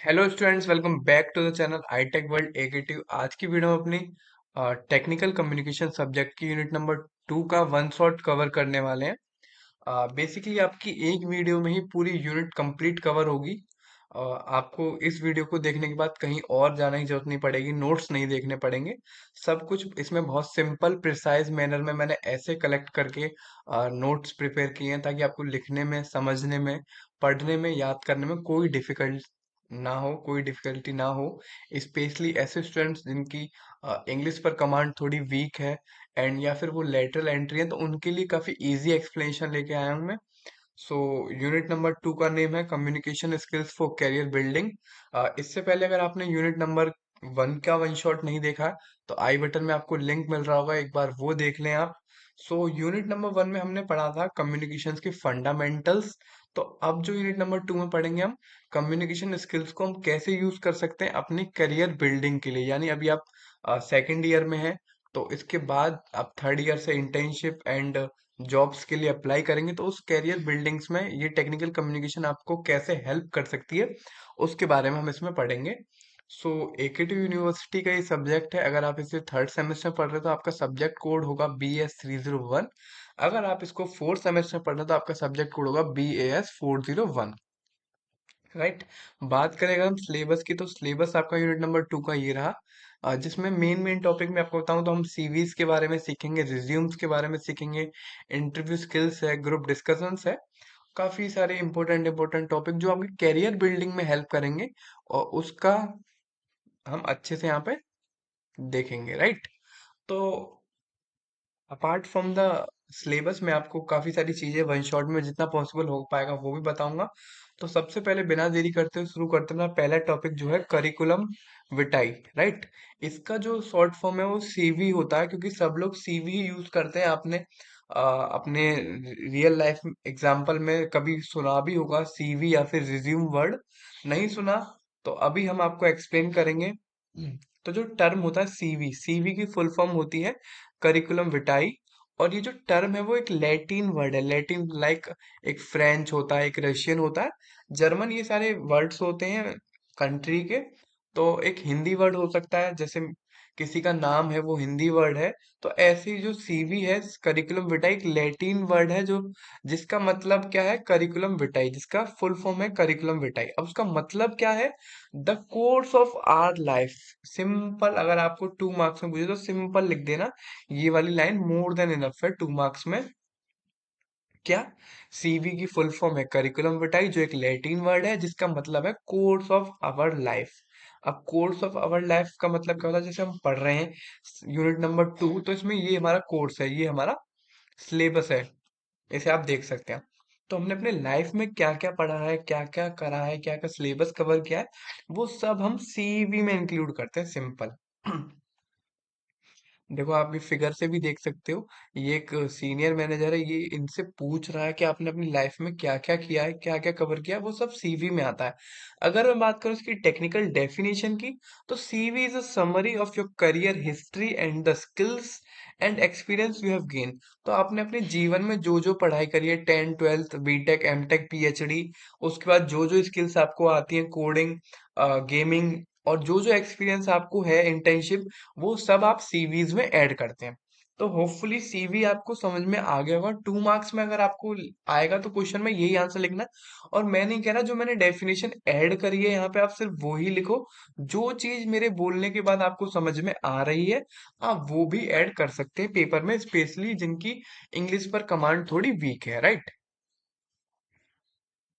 Hello students, welcome back to the channel iTech world एकेटिव। आज की वीडियो में अपनी टेक्निकल कम्युनिकेशन सब्जेक्ट की यूनिट नंबर 2 का वन शॉट कवर करने वाले हैं। बेसिकली आपकी एक वीडियो में ही पूरी यूनिट कंप्लीट कवर होगी। आपको इस वीडियो को देखने के बाद कहीं और जाने की जरूरत नहीं पड़ेगी, नोट्स नहीं देखने पड़ेंगे। सब कुछ इसमें बहुत सिंपल प्रिसाइज मैनर में मैंने ऐसे कलेक्ट करके नोट्स प्रिपेयर किए हैं ताकि आपको लिखने में, समझने में, पढ़ने में, याद करने में कोई डिफिकल्टी ना हो। स्पेशली ऐसे स्टूडेंट्स जिनकी इंग्लिश पर कमांड थोड़ी वीक है एंड या फिर वो लेटरल एंट्री है, तो उनके लिए काफी इजी एक्सप्लेनेशन लेके आया हूं मैं। सो यूनिट नंबर 2 का नेम है communication skills for career building. इससे पहले अगर आपने यूनिट नंबर 1 का वन शॉट नहीं देखा तो आई बटन में आपको लिंक मिल रहा होगा, एक बार वो देख लें आप। सो यूनिट नंबर 1 में हमने पढ़ा था कम्युनिकेशन के फंडामेंटल्स। तो अब जो यूनिट नंबर 2 में पढ़ेंगे हम कम्युनिकेशन स्किल्स को हम कैसे यूज कर सकते हैं अपनी करियर बिल्डिंग के लिए। यानी अभी आप सेकेंड ईयर में हैं, तो इसके बाद आप थर्ड ईयर से इंटर्नशिप एंड जॉब्स के लिए अप्लाई करेंगे, तो उस कैरियर बिल्डिंग्स में ये टेक्निकल कम्युनिकेशन आपको कैसे हेल्प कर सकती है उसके बारे में हम इसमें पढ़ेंगे। सो एकेटी यूनिवर्सिटी का ये सब्जेक्ट है। अगर आप इसे थर्ड सेमेस्टर में पढ़ रहे हो तो आपका सब्जेक्ट कोड होगा BS301। अगर आप इसको फोर्थ सेमेस्टर में पढ़ रहे हो तो आपका सब्जेक्ट कोड होगा BAS401। राइट। बात करें अगर हम सिलेबस की, तो सिलेबस आपका यूनिट नंबर 2 का ये रहा। जिसमें मेन मेन टॉपिक में आपको बताऊं तो हम सीवीज के बारे में सीखेंगे, रिज्यूम्स के बारे में सीखेंगे, इंटरव्यू स्किल्स है, ग्रुप डिस्कशंस है। काफी सारे इंपॉर्टेंट इंपॉर्टेंट टॉपिक जो आपके कैरियर बिल्डिंग में हेल्प करेंगे, और उसका हम अच्छे से यहाँ पे देखेंगे। राइट। तो अपार्ट फ्रॉम द सिलेबस में आपको काफी सारी चीजें वन शॉट में जितना पॉसिबल हो पाएगा वो भी बताऊंगा। तो सबसे पहले बिना देरी करते हुए शुरू करते हैं। अपना पहला टॉपिक जो है करिकुलम विटाई। राइट। इसका जो शॉर्ट फॉर्म है वो सीवी होता है, क्योंकि सब लोग सीवी ही यूज करते हैं। आपने अपने रियल लाइफ एग्जाम्पल में कभी सुना भी होगा सीवी या फिर रिज्यूम वर्ड। नहीं सुना तो अभी हम आपको एक्सप्लेन करेंगे। तो जो टर्म होता है सीवी, सीवी की फुल फॉर्म होती है करिकुलम विटाई। और ये जो टर्म है वो एक लैटिन वर्ड है। लैटिन लाइक एक फ्रेंच होता है, एक रशियन होता है, जर्मन, ये सारे वर्ड्स होते हैं कंट्री के। तो एक हिंदी वर्ड हो सकता है, जैसे किसी का नाम है वो हिंदी वर्ड है। तो ऐसे ही जो सीवी है करिकुलम विटाई एक लैटिन वर्ड है, जो जिसका मतलब क्या है, करिकुलम विटाई, जिसका फुल फॉर्म है करिकुलम विटाई। अब उसका मतलब क्या है, the course of our life. Simple, अगर आपको 2 मार्क्स में पूछे तो सिंपल लिख देना, ये वाली लाइन मोर देन इनफ है 2 मार्क्स में। क्या, सीवी की फुल फॉर्म है करिकुलम विटाई, जो एक लैटिन वर्ड है जिसका मतलब है कोर्स ऑफ आवर लाइफ। अब कोर्स ऑफ आवर लाइफ का मतलब क्या होता है, जैसे हम पढ़ रहे हैं यूनिट नंबर 2, तो इसमें ये हमारा कोर्स है, ये हमारा सिलेबस है, इसे आप देख सकते हैं। तो हमने अपने लाइफ में क्या क्या पढ़ा है, क्या क्या करा है, क्या क्या सिलेबस कवर किया है, वो सब हम सीवी में इंक्लूड करते हैं। सिंपल। देखो, आप ये फिगर से भी देख सकते हो, ये एक सीनियर मैनेजर है, ये इनसे पूछ रहा है कि आपने अपनी लाइफ में क्या क्या किया है, क्या क्या कवर किया है, वो सब सीवी में आता है। अगर मैं बात करूँ इसकी टेक्निकल डेफिनेशन की, तो CV is a summary of your career history and the skills and experience you have gain. तो आपने अपने जीवन में जो जो पढ़ाई करी है, 10th 12th BTech MTech PhD, उसके बाद जो जो स्किल्स आपको आती हैं, कोडिंग, गेमिंग, और जो जो एक्सपीरियंस आपको है, इंटर्नशिप, वो सब आप सीवीज में ऐड करते हैं। तो होपफुली सीवी आपको समझ में आ गया होगा। 2 मार्क्स में अगर आपको आएगा तो क्वेश्चन में यही आंसर लिखना है। और मैं नहीं कह रहा, जो मैंने डेफिनेशन ऐड करी है यहाँ पे आप सिर्फ वो ही लिखो। जो चीज मेरे बोलने के बाद आपको समझ में आ रही है, आप वो भी ऐड कर सकते हैं पेपर में, स्पेशली जिनकी इंग्लिश पर कमांड थोड़ी वीक है। राइट।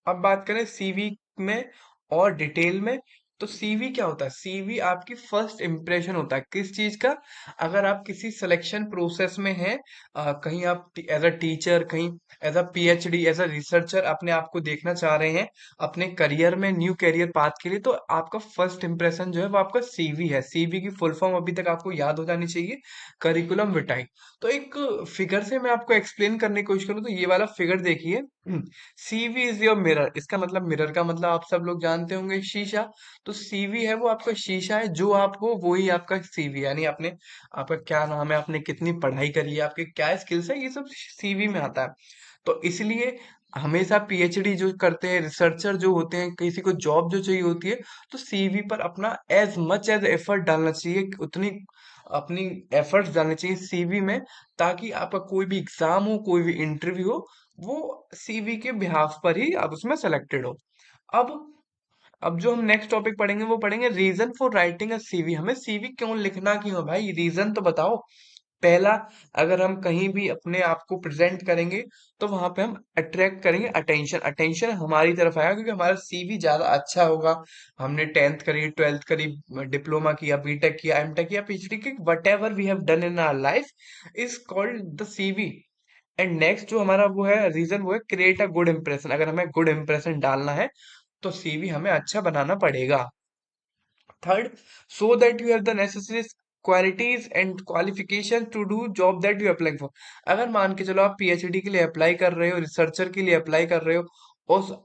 अब बात करें सीवी में और डिटेल में, तो सीवी क्या होता है, सीवी आपकी फर्स्ट इंप्रेशन होता है किस चीज का। अगर आप किसी सिलेक्शन प्रोसेस में हैं, कहीं आप एज अ टीचर, कहीं as a PhD, as a researcher अपने आप को देखना चाह रहे हैं अपने करियर में, न्यू करियर पाथ के लिए, तो आपका फर्स्ट इंप्रेशन जो है वो आपका सीवी है। सीवी की फुल फॉर्म अभी तक आपको याद हो जानी चाहिए, करिकुलम विटाई। तो एक फिगर से मैं आपको एक्सप्लेन करने की कोशिश करूँ तो ये वाला फिगर देखिए। CV is your mirror. इसका मतलब, मिरर का मतलब आप सब लोग जानते होंगे, शीशा। तो सीवी है वो आपका शीशा है, जो आप हो वो ही आपका सीवी। यानी आपने, आपका क्या नाम है, आपने कितनी पढ़ाई करी है, आपके क्या स्किल्स है, ये सब सीवी में आता है। तो इसलिए हमेशा पीएचडी जो करते हैं, रिसर्चर जो होते हैं, किसी को जॉब जो चाहिए होती है, तो सीवी पर अपना एज मच एज एफर्ट डालना चाहिए, उतनी अपनी एफर्ट्स डालने चाहिए सीवी में, ताकि आपका कोई भी एग्जाम हो, कोई भी इंटरव्यू हो, वो सीवी के बिहाफ पर ही आप उसमें सेलेक्टेड हो। अब अब जो हम नेक्स्ट टॉपिक पढ़ेंगे वो पढ़ेंगे reason for writing a CV. हमें सीवी क्यों लिखना क्यों है भाई, रीजन तो बताओ। पहला, अगर हम कहीं भी अपने आप को प्रेजेंट करेंगे तो वहां पे हम अट्रैक्ट करेंगे अटेंशन, अटेंशन हमारी तरफ आएगा क्योंकि हमारा सीवी ज्यादा अच्छा होगा। हमने 10th करी, 12th करी, डिप्लोमा किया, बीटेक किया, एमटेक किया, पीएचडी की, whatever we have done in our life is called the CV. And next जो हमारा वो है रीजन, वो है क्रिएट अ गुड इंप्रेशन। अगर हमें गुड इंप्रेशन डालना है तो सीवी हमें अच्छा बनाना पड़ेगा। Third, so that you have the necessary qualities and qualification to do job that you are applying for। अगर मान के चलो आप पीएचडी के लिए अप्लाई कर रहे हो, रिसर्चर के लिए अप्लाई कर रहे हो,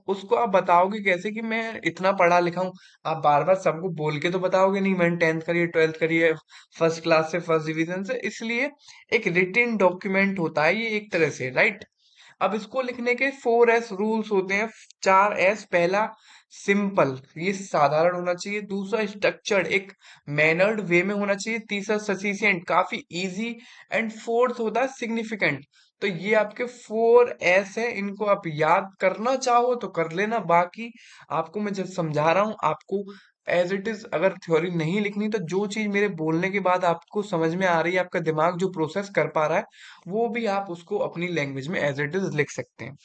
उसको आप बताओगे कैसे कि मैं इतना पढ़ा लिखा हूँ। आप बार बार सबको बोल के तो बताओगे नहीं, मैंने 10th करी है, 12th करी है, फर्स्ट क्लास से, फर्स्ट डिवीजन से। इसलिए एक रिटिन डॉक्यूमेंट होता है ये एक तरह से, राइट। अब इसको लिखने के 4S रूल्स होते हैं, 4S। पहला, सिंपल, ये साधारण होना चाहिए। दूसरा, स्ट्रक्चर्ड, एक मैनर्ड वे में होना चाहिए। तीसरा, सफिशिएंट, काफी इजी। एंड फोर्थ होता है सिग्निफिकेंट। तो ये आपके 4S है, इनको आप याद करना चाहो तो कर लेना। बाकी आपको मैं जब समझा रहा हूँ आपको एज इट इज, अगर थ्योरी नहीं लिखनी तो जो चीज मेरे बोलने के बाद आपको समझ में आ रही है, आपका दिमाग जो प्रोसेस कर पा रहा है, वो भी आप उसको अपनी लैंग्वेज में एज इट इज लिख सकते हैं।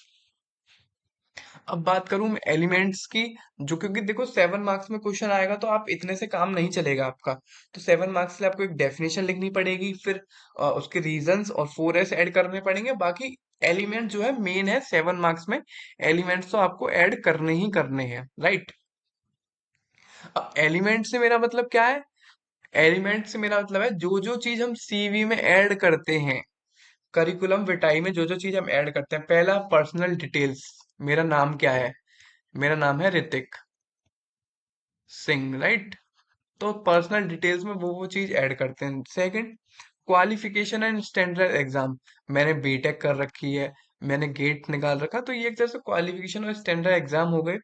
अब बात करूं मैं एलिमेंट्स की, जो क्योंकि देखो 7 मार्क्स में क्वेश्चन आएगा तो आप इतने से काम नहीं चलेगा आपका। तो 7 मार्क्स के लिए आपको एक डेफिनेशन लिखनी पड़ेगी, फिर उसके रीजंस और 4S ऐड करने पड़ेंगे। बाकी एलिमेंट जो है मेन है 7 मार्क्स में, एलिमेंट्स तो आपको ऐड करने ही करने हैं, राइट। अब एलिमेंट से मेरा मतलब क्या है, एलिमेंट से मेरा मतलब है जो जो चीज हम सीवी में ऐड करते हैं, करिकुलम विटाई में जो जो चीज हम ऐड करते हैं। पहला, पर्सनल डिटेल्स, मेरा नाम क्या है, मेरा नाम है ऋतिक सिंह, राइट। तो पर्सनल डिटेल्स में वो चीज ऐड करते हैं। Second, qualification and standard exam, मैंने बीटेक कर रखी है, मैंने गेट निकाल रखा, तो ये एक तरह से क्वालिफिकेशन और स्टैंडर्ड एग्जाम हो गए।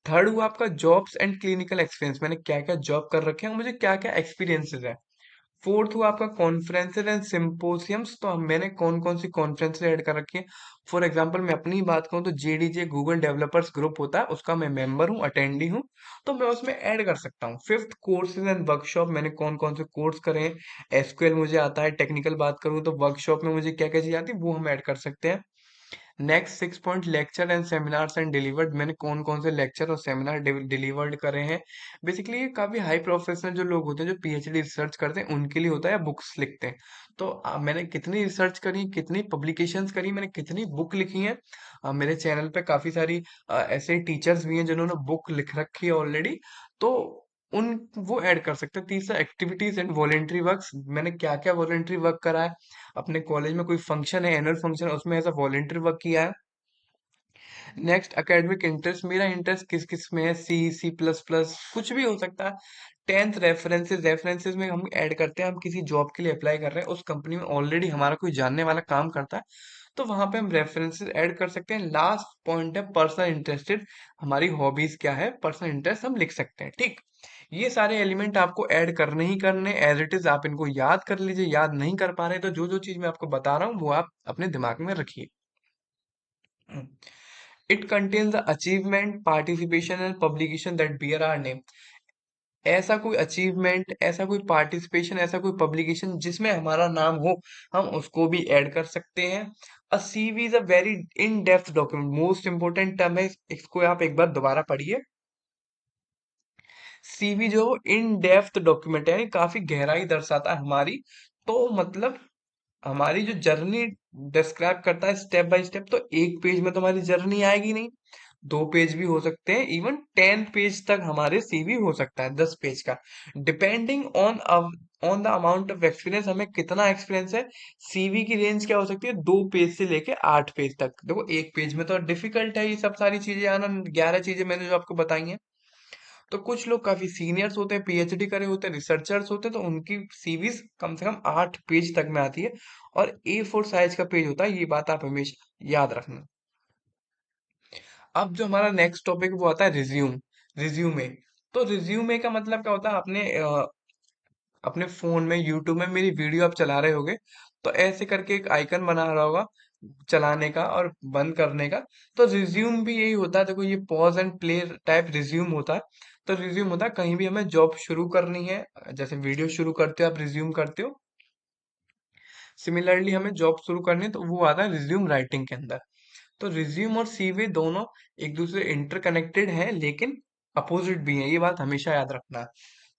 थर्ड हुआ आपका जॉब्स एंड क्लिनिकल एक्सपीरियंस, मैंने क्या क्या जॉब कर रखे हैं, मुझे क्या क्या एक्सपीरियंसेस है। फोर्थ हुआ आपका कॉन्फ्रेंसेज एंड सिंपोजियम्स, तो मैंने कौन कौन सी कॉन्फ्रेंसेज ऐड कर रखी है। फॉर एग्जांपल मैं अपनी ही बात करूं तो जेडीजे गूगल डेवलपर्स ग्रुप होता है, उसका मैं मेंबर हूं, अटेंडी हूं, तो मैं उसमें ऐड कर सकता हूँ। फिफ्थ, कोर्सेज एंड वर्कशॉप, मैंने कौन कौन से कोर्स करे हैं। एसक्यूएल मुझे आता है, टेक्निकल बात करूँ तो वर्कशॉप में मुझे क्या क्या चीज आती है वो हम ऐड कर सकते हैं। Next 6 point, lecture and seminars and delivered, मैंने कौन कौन से लेक्चर और सेमिनार डिलीवर्ड करे हैं। बेसिकली ये काफी हाई प्रोफेशनल जो लोग होते हैं, जो पीएचडी रिसर्च करते हैं, उनके लिए होता है, बुक्स लिखते हैं। तो मैंने कितनी रिसर्च करी, कितनी पब्लिकेशंस करी, मैंने कितनी बुक लिखी हैं। मेरे चैनल पे काफी सारी ऐसे टीचर्स भी हैं जिन्होंने बुक लिख रखी है ऑलरेडी, तो उन वो ऐड कर सकते हैं। तीसरा, एक्टिविटीज एंड वॉलेंट्री वर्क्स, मैंने क्या क्या वॉलेंट्री वर्क करा है। अपने कॉलेज में कोई फंक्शन है, एनुअल फंक्शन है, उसमें ऐसा वॉलेंटियर वर्क किया है। नेक्स्ट, एकेडमिक इंटरेस्ट, मेरा इंटरेस्ट किस किस में है, सी, C++, कुछ भी हो सकता है। 10th, रेफरेंसेस, रेफरेंसेस में हम ऐड करते हैं, हम किसी जॉब के लिए अप्लाई कर रहे हैं, उस कंपनी में ऑलरेडी हमारा कोई जानने वाला काम करता है, तो वहां पे हम रेफरेंसेस ऐड कर सकते हैं। लास्ट पॉइंट है पर्सनल इंटरेस्टेड, हमारी हॉबीज क्या है, पर्सनल इंटरेस्ट हम लिख सकते हैं, ठीक। ये सारे एलिमेंट आपको ऐड करने ही करने, एज इट इज आप इनको याद कर लीजिए। याद नहीं कर पा रहे तो जो जो चीज मैं आपको बता रहा हूँ वो आप अपने दिमाग में रखिए। It contains the achievement, participation and publication that bear our name, ऐसा कोई अचीवमेंट, ऐसा कोई पार्टिसिपेशन, ऐसा कोई पब्लिकेशन जिसमें हमारा नाम हो, हम उसको भी ऐड कर सकते हैं। A CV is a very in depth document, most important term है, इसको आप एक बार दोबारा पढ़िए। सीवी जो इन डेप्थ डॉक्यूमेंट है, यानी काफी गहराई दर्शाता है हमारी। तो मतलब हमारी जो जर्नी डिस्क्राइब करता है स्टेप बाय स्टेप, तो एक पेज में तो हमारी जर्नी आएगी नहीं, 2 पेज भी हो सकते हैं, इवन 10 पेज तक हमारे सीवी हो सकता है, 10 पेज का, depending on the amount of experience, हमें कितना एक्सपीरियंस है। सीवी की रेंज क्या हो सकती है, 2 पेज से लेके 8 पेज तक। देखो एक पेज में तो डिफिकल्ट है ये सब सारी चीजें आना, 11 चीजें मैंने जो आपको बताई हैं। तो कुछ लोग काफी सीनियर्स होते हैं, पीएचडी करे होते हैं, रिसर्चर्स होते हैं, तो उनकी सीवीज कम से कम 8 पेज तक में आती है, और A4 साइज का पेज होता है, ये बात आप हमेशा याद रखना। अब जो हमारा नेक्स्ट टॉपिक वो आता है रिज्यूम, रिज्यूमे। तो रिज्यूमे का मतलब क्या होता है, आपने अपने फोन में यूट्यूब में मेरी वीडियो आप चला रहे होगे, तो ऐसे करके एक आइकन बना रहा होगा चलाने का और बंद करने का। तो रिज्यूम भी यही होता है, देखो ये pause and play type resume होता है। तो रिज्यूम होता है कहीं भी हमें जॉब शुरू करनी है, जैसे वीडियो शुरू करते हो आप रिज्यूम करते हो, सिमिलरली हमें जॉब शुरू करनी है तो वो आता है रिज्यूम राइटिंग के अंदर। तो रिज्यूम और सीवी दोनों एक दूसरे इंटरकनेक्टेड हैं, लेकिन अपोजिट भी हैं, ये बात हमेशा याद रखना है।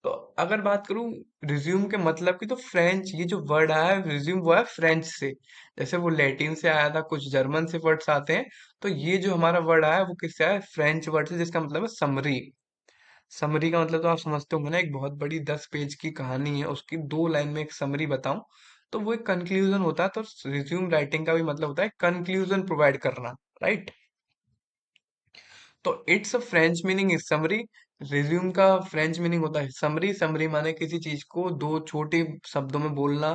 तो अगर बात करूं रिज्यूम के मतलब की, तो फ्रेंच, ये जो वर्ड आया है रिज्यूम वो है फ्रेंच से। जैसे वो लैटिन से आया था, कुछ जर्मन से वर्ड्स आते हैं, तो ये जो हमारा वर्ड आया है वो किससे आया है, फ्रेंच वर्ड से, जिसका मतलब है समरी। समरी का मतलब तो आप समझते होंगे ना, एक बहुत बड़ी 10 पेज की कहानी है, उसकी 2 लाइन में एक समरी बताऊं तो वो एक कंक्लूजन होता है। तो रिज्यूम राइटिंग का भी मतलब होता है कंक्लूजन प्रोवाइड करना, राइट। तो it's a French meaning is summary. Resume का फ्रेंच मीनिंग होता है समरी। समरी माने किसी चीज को दो छोटे शब्दों में बोलना।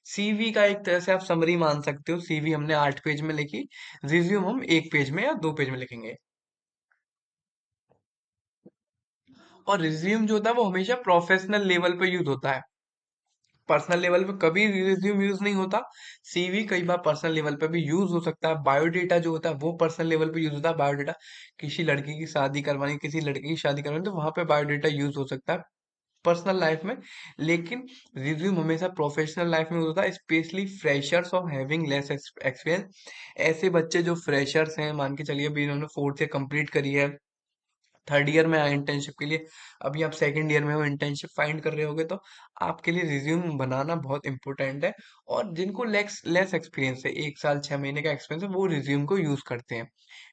सीवी का एक तरह से आप समरी मान सकते हो, सीवी हमने 8 पेज में लिखी, रिज्यूम हम 1 पेज में या 2 पेज में लिखेंगे। और रिज्यूम जो होता है वो हमेशा प्रोफेशनल लेवल पे यूज होता है, पर्सनल लेवल पे कभी रिज्यूम यूज नहीं होता। सीवी कई बार पर्सनल लेवल पे भी यूज हो सकता है, बायोडेटा जो होता है वो पर्सनल लेवल पे यूज होता है। बायोडेटा किसी लड़की की शादी करवानी, किसी लड़के की शादी करवानी, तो वहां पे बायोडेटा यूज हो सकता है पर्सनल लाइफ में। लेकिन रिज्यूम हमेशा प्रोफेशनल लाइफ में यूज होता है, स्पेशली फ्रेशर्स और हैविंग लेस एक्सपीरियंस। ऐसे बच्चे जो फ्रेशर्स हैं, मान के चलिए अभी इन्होंने 4th ईयर कंप्लीट करी है, 3rd ईयर में आए इंटर्नशिप के लिए, अभी आप 2nd ईयर में हो, इंटर्नशिप फाइंड कर रहे होगे, तो आपके लिए रिज्यूम बनाना बहुत इंपॉर्टेंट है। और जिनको लेस लेस एक्सपीरियंस है, 1 साल 6 महीने का एक्सपीरियंस है, वो रिज्यूम को यूज करते हैं।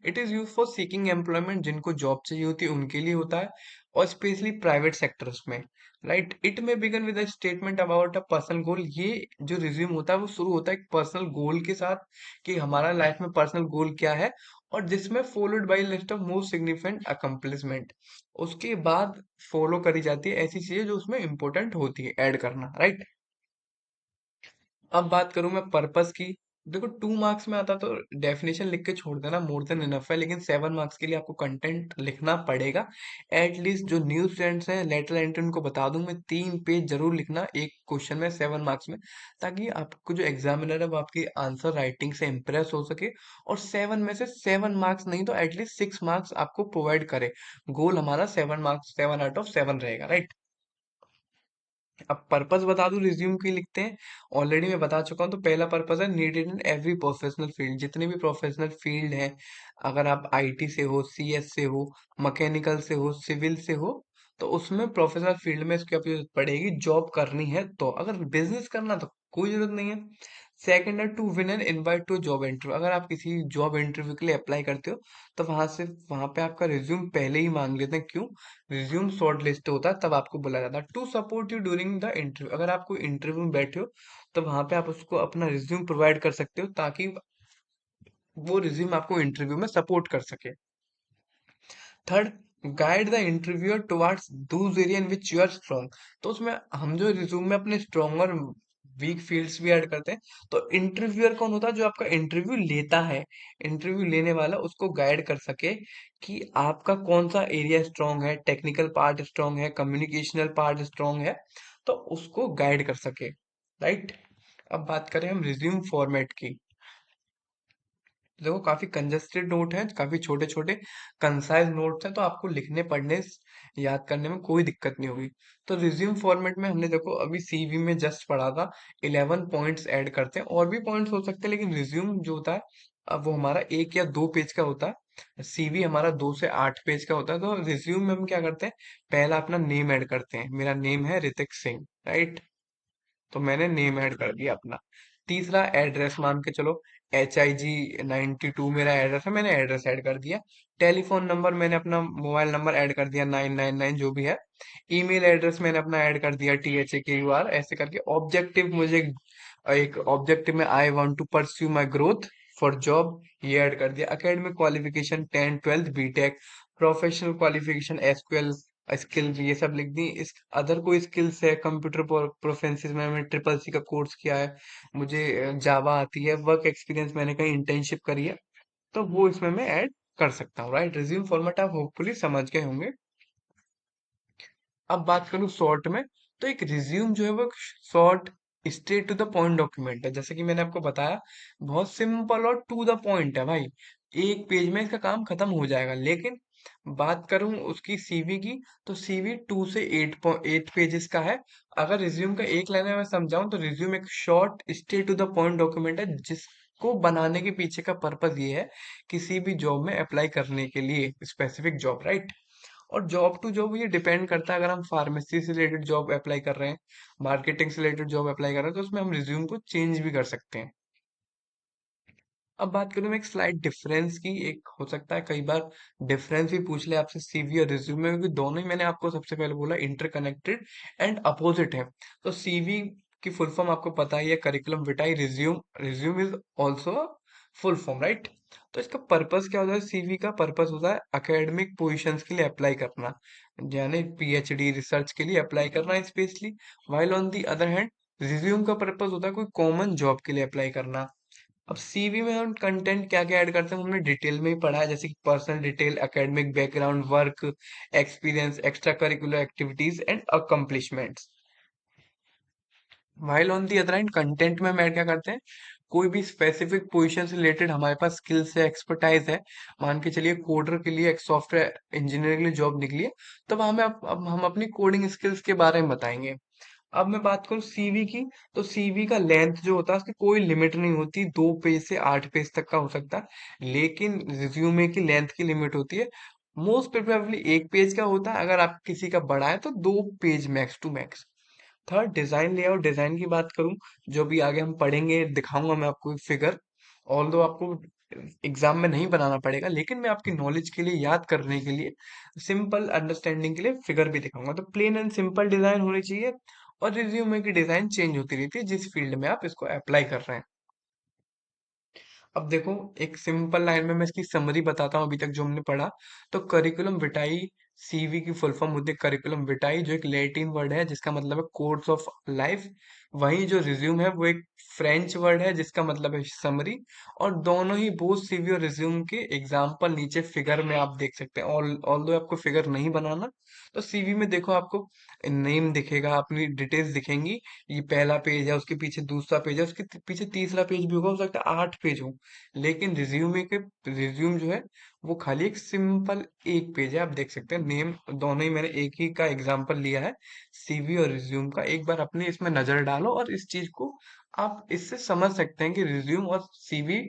It is use for seeking employment, जिनको जॉब चाहिए होती है उनके लिए होता है, और स्पेशली प्राइवेट सेक्टर्स में, right. It may begin with a statement about a personal goal. ये जो रिज्यूम होता है वो शुरू होता है एक पर्सनल गोल के साथ, कि हमारा लाइफ में पर्सनल गोल क्या है, और जिसमें followed by list of most significant accomplishment. उसके बाद फॉलो करी जाती है ऐसी चीजें जो उसमें इंपॉर्टेंट होती है ऐड करना, राइट। अब बात करूं मैं पर्पस की। देखो 2 मार्क्स में आता तो डेफिनेशन लिख के छोड़ देना मोर देन इनफ है, लेकिन 7 मार्क्स के लिए आपको कंटेंट लिखना पड़ेगा। एटलीस्ट जो न्यू स्टूडेंट्स हैं लेटर एंट्री, उनको बता दूं मैं, 3 पेज जरूर लिखना एक क्वेश्चन में 7 मार्क्स में, ताकि आपको जो एग्जामिनर है वो आपकी आंसर राइटिंग से इम्प्रेस हो सके, और 7 में से 7 मार्क्स नहीं तो एटलीस्ट 6 मार्क्स आपको प्रोवाइड करे। गोल हमारा 7 मार्क्स, 7 आउट ऑफ 7 रहेगा, राइट। अब पर्पस बता दूं रिज्यूम की लिखते हैं, ऑलरेडी मैं बता चुका हूं। तो पहला पर्पस है needed in every professional field, जितने भी प्रोफेशनल फील्ड हैं, अगर आप आईटी से हो, सीएस से हो, मैकेनिकल से हो, सिविल से हो, तो उसमें प्रोफेशनल फील्ड में इसकी जरूरत पड़ेगी। जॉब करनी है तो, अगर बिजनेस करना तो कोई जरूरत नहीं है। सेकंड है to win an invite to job interview. अगर आप किसी जॉब इंटरव्यू के लिए अप्लाई करते हो, तो वहां पे आपका रिज्यूम पहले ही मांग लेते हैं। क्यों? रिज्यूम शॉर्ट लिस्ट होता है, तब आपको बुलाया जाता है। To support you during the interview, अगर आप कोई इंटरव्यू में बैठे हो तो वहां पे आप उसको अपना रिज्यूम प्रोवाइड कर सकते हो, ताकि वो रिज्यूम आपको इंटरव्यू में सपोर्ट कर सके। Third, guide the interviewer towards those area in which you are strong. तो उसमें हम जो रिज्यूम में अपने स्ट्रॉन्ग और वीक फील्ड्स भी ऐड करते हैं। तो इंटरव्यूअर कौन होता है? जो आपका इंटरव्यू लेता है, इंटरव्यू लेने वाला उसको गाइड कर सके कि आपका कौन सा एरिया स्ट्रांग है, टेक्निकल पार्ट स्ट्रांग है, कम्युनिकेशनल पार्ट स्ट्रांग है, तो उसको गाइड कर सके, राइट। अब बात करें हम रिज्यूम फॉर्मेट की। देखो काफी कंजेस्टेड नोट है, काफी छोटे छोटे कंसाइज नोट्स हैं, तो आपको लिखने पढ़ने याद करने में कोई दिक्कत नहीं होगी। तो रिज्यूम फॉर्मेट में हमने देखो अभी सीवी में जस्ट पढ़ा था, 11 पॉइंट्स ऐड करते हैं, और भी पॉइंट्स हो सकते हैं, लेकिन रिज्यूम जो होता है अब वो हमारा 1 या 2 पेज का होता है, सीवी हमारा 2 से 8 पेज का होता है। तो रिज्यूम में हम क्या करते हैं, पहला अपना नेम ऐड करते हैं, मेरा नेम है ऋतिक सिंह, राइट। तो मैंने नेम ऐड कर दिया अपना। तीसरा एड्रेस, मान के चलो HIG 92 मेरा एड्रेस है, मैंने एड्रेस ऐड कर दिया। टेलीफोन नंबर मैंने अपना मोबाइल नंबर ऐड कर दिया, 999 जो भी है। ईमेल एड्रेस मैंने अपना ऐड कर दिया, THAKUR ऐसे करके। ऑब्जेक्टिव मुझे एक ऑब्जेक्टिव में, I want to pursue my growth for job, ये ऐड कर दिया। Academic qualification 10th 12th BTech. Professional qualification SQL skill, ये सब लिख दी। इस अदर कोई स्किल्स है, कंप्यूटर प्रोफेंसिस में मैंने ट्रिपल C का कोर्स किया है, मुझे जावा आती है, वर्क एक्सपीरियंस मैंने कहीं इंटर्नशिप करी है, तो वो इसमें मैं ऐड कर सकता हूँ, राइट। रिज्यूम फॉर्मेट आप होपफुली समझ गए होंगे। अब बात करूं शॉर्ट में, तो एक रिज्यूम जो है वो short straight to the point document है। जैसे कि मैंने आपको बताया, बहुत सिंपल और टू द पॉइंट है भाई। एक पेज में इसका काम खत्म हो जाएगा। लेकिन बात करूं उसकी सीवी की, तो सीवी 2 से 8 पेजेस का है। अगर रिज्यूम का एक लाइन में मैं समझाऊं, तो रिज्यूम एक short straight to the point document है, जिसको बनाने के पीछे का पर्पज ये है, किसी भी जॉब में अप्लाई करने के लिए, स्पेसिफिक जॉब, राइट। और जॉब टू जॉब ये डिपेंड करता है। अगर हम फार्मेसी से रिलेटेड जॉब अप्लाई कर रहे हैं, मार्केटिंग से रिलेटेड जॉब अप्लाई कर रहे हैं, तो उसमें हम रिज्यूम को चेंज भी कर सकते हैं। अब बात करूं मैं एक स्लाइड डिफरेंस की। एक हो सकता है कई बार डिफरेंस भी पूछ ले आपसे सीवी और रिज्यूम में, क्योंकि दोनों ही मैंने आपको सबसे पहले बोला इंटरकनेक्टेड एंड अपोजिट है। तो सीवी की फुल फॉर्म आपको पता ही है, curriculum Vitai. Resume, resume is also full form, right. तो इसका पर्पस क्या होता है? सीवी का पर्पस होता है एकेडमिक पोजीशंस के लिए अप्लाई करना, यानी पीएचडी रिसर्च के लिए अप्लाई करना specially. While on the other hand, resume का पर्पस होता है कोई कॉमन जॉब के लिए अप्लाई करना। अब सीवी में हम कंटेंट क्या क्या ऐड करते हैं, हमने डिटेल में ही पढ़ा है, जैसे कि personal detail, academic background, work experience, extra curricular activities and accomplishments. While on the other hand, content में हम ऐड क्या करते हैं, कोई भी स्पेसिफिक पोजीशन से रिलेटेड हमारे पास स्किल्स है, एक्सपर्टाइज है। मान के चलिए कोडर के लिए, एक सॉफ्टवेयर इंजीनियर के लिए जॉब निकली है, तो वहां में अब हम अपनी कोडिंग स्किल्स के बारे में बताएंगे। अब मैं बात करूं सीवी की, तो सीवी का लेंथ जो होता है उसकी कोई लिमिट नहीं होती, 2 पेज से 8 पेज तक का हो सकता है। लेकिन रिज्यूमे की लेंथ की लिमिट होती है, मोस्ट प्रेफरेबली 1 पेज का होता है। अगर आप किसी का बड़ा है तो 2 page max to max. Third, design layout. Design की बात करूं, जो भी आगे हम पढ़ेंगे, दिखाऊंगा मैं आपको एक फिगर। ऑल दो आपको एग्जाम में नहीं बनाना पड़ेगा, लेकिन मैं आपकी नॉलेज के लिए, याद करने के लिए, सिंपल अंडरस्टैंडिंग के लिए फिगर भी दिखाऊंगा। तो प्लेन एंड सिंपल डिजाइन होनी चाहिए, और रिज्यूमे की डिजाइन चेंज होती रहती है जिस फील्ड में आप इसको अप्लाई कर रहे हैं। अब देखो, एक सिंपल लाइन में मैं इसकी समरी बताता हूँ अभी तक जो हमने पढ़ा। तो करिकुलम विटाई, सीवी की फुल फॉर्म होती है करिकुलम विटाई, जो एक लैटिन वर्ड है जिसका मतलब है कोर्स ऑफ लाइफ। वहीं जो रिज्यूम है वो एक फ्रेंच वर्ड है जिसका मतलब है समरी। और दोनों ही, बोथ सीवी और रिज्यूम के एग्जाम्पल नीचे फिगर में आप देख सकते हैं। ऑल दो आपको फिगर नहीं बनाना। तो सीवी में देखो, आपको नेम दिखेगा, अपनी डिटेल्स दिखेंगी। ये पहला पेज है, उसके पीछे दूसरा पेज है, उसके पीछे तीसरा पेज भी होगा, हो सकता है 8 पेज हो। लेकिन रिज्यूम जो है वो खाली एक सिंपल 1 पेज है। आप देख सकते हैं नेम, दोनों ही मैंने एक ही का एग्जांपल लिया है, सीवी और रिज्यूम का। एक बार अपने इसमें नजर डालो और इस चीज को आप इससे समझ सकते हैं कि रिज्यूम और सीवी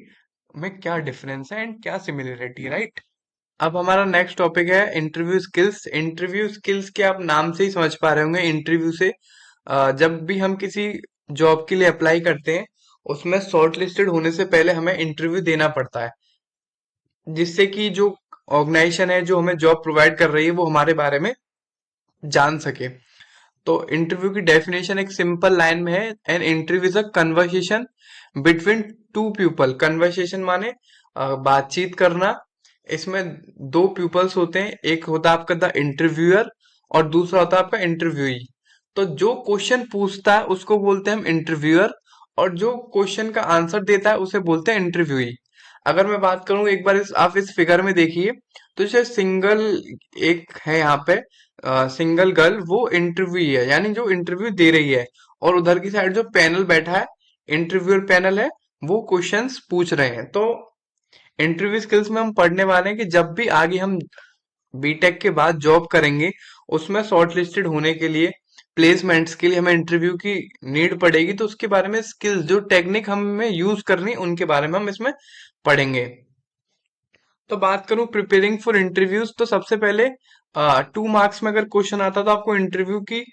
में क्या डिफरेंस है एंड क्या सिमिलरिटी है, राइट। अब हमारा नेक्स्ट टॉपिक है इंटरव्यू स्किल्स। इंटरव्यू स्किल्स के आप नाम से ही समझ पा रहे होंगे, इंटरव्यू से जब भी हम किसी जॉब के लिए अप्लाई करते हैं, उसमें शॉर्ट लिस्टेड होने से पहले हमें इंटरव्यू देना पड़ता है, जिससे कि जो ऑर्गेनाइजेशन है जो हमें जॉब प्रोवाइड कर रही है वो हमारे बारे में जान सके। तो इंटरव्यू की डेफिनेशन एक सिंपल लाइन में है, an interview is a conversation between two people. Conversation माने बातचीत करना। इसमें 2 पीपल्स होते हैं, एक होता है आपका द इंटरव्यूअर और दूसरा होता है आपका इंटरव्यूई। तो जो क्वेश्चन पूछता है उसको बोलते हैं हम इंटरव्यूअर, और जो क्वेश्चन का आंसर देता है उसे बोलते हैं इंटरव्यूई। अगर मैं बात करूं, एक बार आप इस फिगर में देखिए, तो जैसे सिंगल एक है यहाँ पे, सिंगल गर्ल, वो इंटरव्यू है, यानी जो इंटरव्यू दे रही है। और उधर की साइड जो पैनल बैठा है, इंटरव्यूअर पैनल है, वो क्वेश्चंस पूछ रहे हैं। तो इंटरव्यू स्किल्स में हम पढ़ने वाले हैं कि जब भी आगे हम बीटेक के बाद जॉब करेंगे, उसमें शॉर्ट लिस्टेड होने के लिए, प्लेसमेंट्स के लिए हमें इंटरव्यू की नीड पड़ेगी। तो उसके बारे में स्किल्स, जो टेक्निक हमें यूज करनी है, उनके बारे में हम इसमें पढ़ेंगे। तो बात करूं प्रिपेयरिंग फॉर इंटरव्यूज, तो सबसे पहले 2 मार्क्स में अगर क्वेश्चन आता तो आपको इंटरव्यू की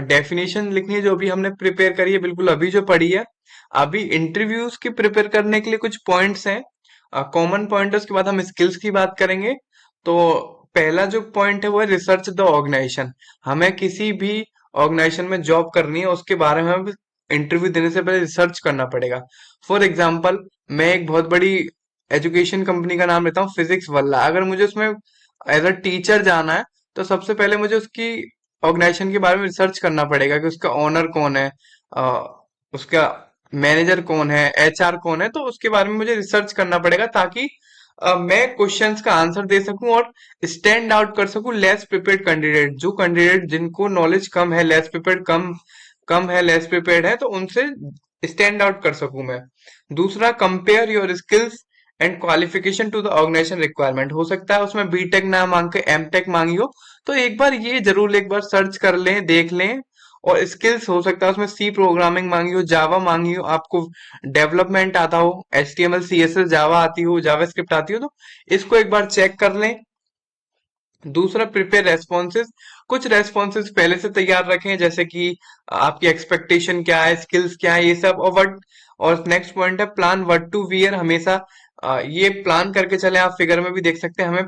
डेफिनेशन लिखनी है, जो अभी हमने प्रिपेयर करी है, बिल्कुल अभी जो पढ़ी है। अभी इंटरव्यूज की प्रिपेयर करने के लिए कुछ पॉइंट्स हैं, कॉमन पॉइंट है। उसके बाद हम स्किल्स की बात करेंगे। तो पहला जो पॉइंट है वो है रिसर्च द ऑर्गेनाइजेशन। हमें किसी भी ऑर्गेनाइजेशन में जॉब करनी है, उसके बारे में हमें इंटरव्यू देने से पहले रिसर्च करना पड़ेगा। फॉर एग्जाम्पल, मैं एक बहुत बड़ी एजुकेशन कंपनी का नाम लेता हूँ, फिजिक्स वाला। अगर मुझे उसमें एज अ टीचर जाना है, तो सबसे पहले मुझे उसकी ऑर्गेनाइजेशन के बारे में रिसर्च करना पड़ेगा कि उसका ओनर कौन है, उसका मैनेजर कौन है, एचआर कौन है। तो उसके बारे में मुझे रिसर्च करना पड़ेगा, ताकि मैं क्वेश्चंस का आंसर दे सकूं और स्टैंड आउट कर सकूं लेस प्रिपेयर्ड कैंडिडेट, जो कैंडिडेट जिनको नॉलेज कम है, लेस प्रिपेयर्ड कम कम है, लेस प्रिपेयर्ड है, तो उनसे स्टैंड आउट कर सकूं मैं। दूसरा, compare your skills and qualification to the organisation requirement. हो सकता है उसमें बीटेक ना मांग के एमटेक मांगी हो, तो एक बार ये जरूर एक बार सर्च कर लें, देख लें। और स्किल्स हो सकता है उसमें सी प्रोग्रामिंग मांगी हो, जावा मांगी हो, आपको डेवलपमेंट आता हो, HTML CSS जावा आती हो, जावास्क्रिप्ट आती हो, तो इसको एक बार चेक कर लें। दूसरा, प्रिपेयर रेस्पॉन्सेज। कुछ रेस्पॉन्सेज पहले से तैयार रखें, जैसे कि आपकी एक्सपेक्टेशन क्या है, स्किल्स क्या है, ये सब। और नेक्स्ट पॉइंट है प्लान व्हाट टू वियर। हमेशा ये प्लान करके चले, आप फिगर में भी देख सकते हैं हमें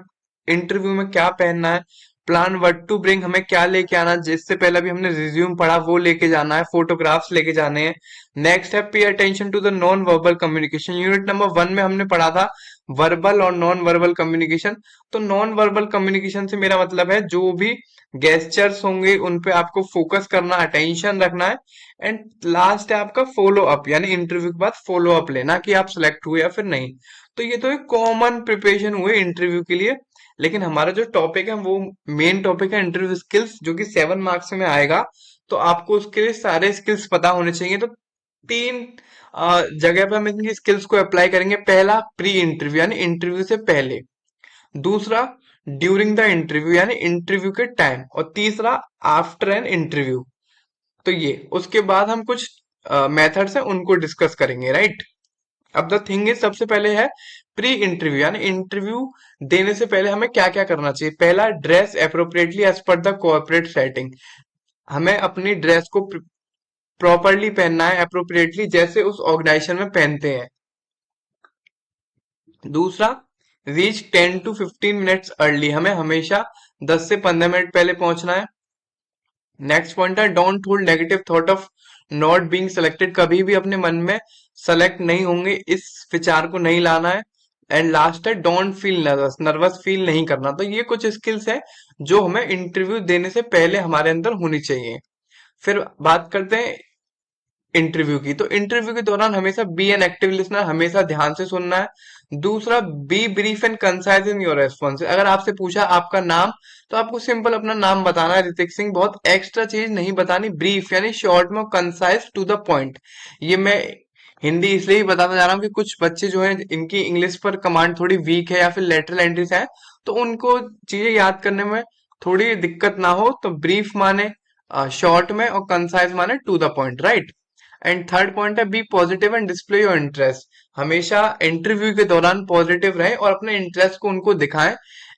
इंटरव्यू में क्या पहनना है। प्लान व्हाट टू ब्रिंग, हमें क्या लेके आना है, जिससे पहले भी हमने रिज्यूम पढ़ा वो लेके जाना है, फोटोग्राफ्स लेके जाने हैं। नेक्स्ट है pay attention to the non verbal communication. Unit number 1 में हमने पढ़ा था वर्बल और नॉन वर्बल कम्युनिकेशन। तो नॉन वर्बल कम्युनिकेशन से मेरा मतलब है जो भी गेस्चर्स होंगे उन पे आपको फोकस करना, अटेंशन रखना है। एंड लास्ट है आपका फॉलो अप, यानी इंटरव्यू के बाद फॉलो अप लेना कि आप सिलेक्ट हुए या फिर नहीं। तो ये तो एक कॉमन प्रिपरेशन हुए इंटरव्यू के लिए। लेकिन हमारा जो टॉपिक है वो मेन टॉपिक है इंटरव्यू स्किल्स, जो कि 7 मार्क्स में आएगा। तो आपको उसके लिए सारे स्किल्स पता होने चाहिए। तो तीन जगह पे हम इनकी स्किल्स को अप्लाई करेंगे। पहला, प्री इंटरव्यू यानी इंटरव्यू से पहले। दूसरा, ड्यूरिंग द इंटरव्यू यानी इंटरव्यू के टाइम। और तीसरा, आफ्टर एन इंटरव्यू। तो ये उसके बाद हम कुछ मेथड्स हैं उनको डिस्कस करेंगे, राइट। अब द थिंग इज, सबसे पहले है प्री इंटरव्यू यानी इंटरव्यू देने से पहले हमें क्या क्या करना चाहिए। पहला, dress appropriately as per the corporate setting. हमें अपनी ड्रेस को प्रॉपरली पहनना है, अप्रोप्रिएटली, जैसे उस ऑर्गेनाइजेशन में पहनते हैं। दूसरा, रीच 10 to 15 मिनट्स अर्ली। हमें हमेशा 10 से 15 मिनट पहले पहुंचना है। नेक्स्ट पॉइंट है don't hold negative thought of not being selected. कभी भी अपने मन में सेलेक्ट नहीं होंगे इस विचार को नहीं लाना है। एंड लास्ट है don't feel nervous, nervous feel नहीं करना। तो ये कुछ स्किल्स हैं जो हमें इंटरव्यू देने से पहले हमारे अंदर होनी चाहिए। फिर बात करते हैं इंटरव्यू की। तो इंटरव्यू के दौरान हमेशा बी एन एक्टिव लिसनर, हमेशा ध्यान से सुनना है। दूसरा, B brief and concise in your response. अगर आपसे पूछा आपका नाम, तो आपको सिंपल अपना नाम बताना है, ऋतिक सिंह। बहुत एक्स्ट्रा चीज नहीं बतानी, ब्रीफ यानी शॉर्ट में, कंसाइज टू द पॉइंट। ये मैं हिंदी इसलिए ही बताता जा रहा हूँ कि कुछ बच्चे जो हैं इनकी इंग्लिश पर कमांड थोड़ी वीक है या फिर लेटरल एंट्रीज है, तो उनको चीजें याद करने में थोड़ी दिक्कत ना हो। तो ब्रीफ माने शॉर्ट में, और कंसाइज माने to the point, right. And third point है be positive and display your interest. हमेशा इंटरव्यू के दौरान पॉजिटिव रहे और अपने इंटरेस्ट को उनको दिखाएं।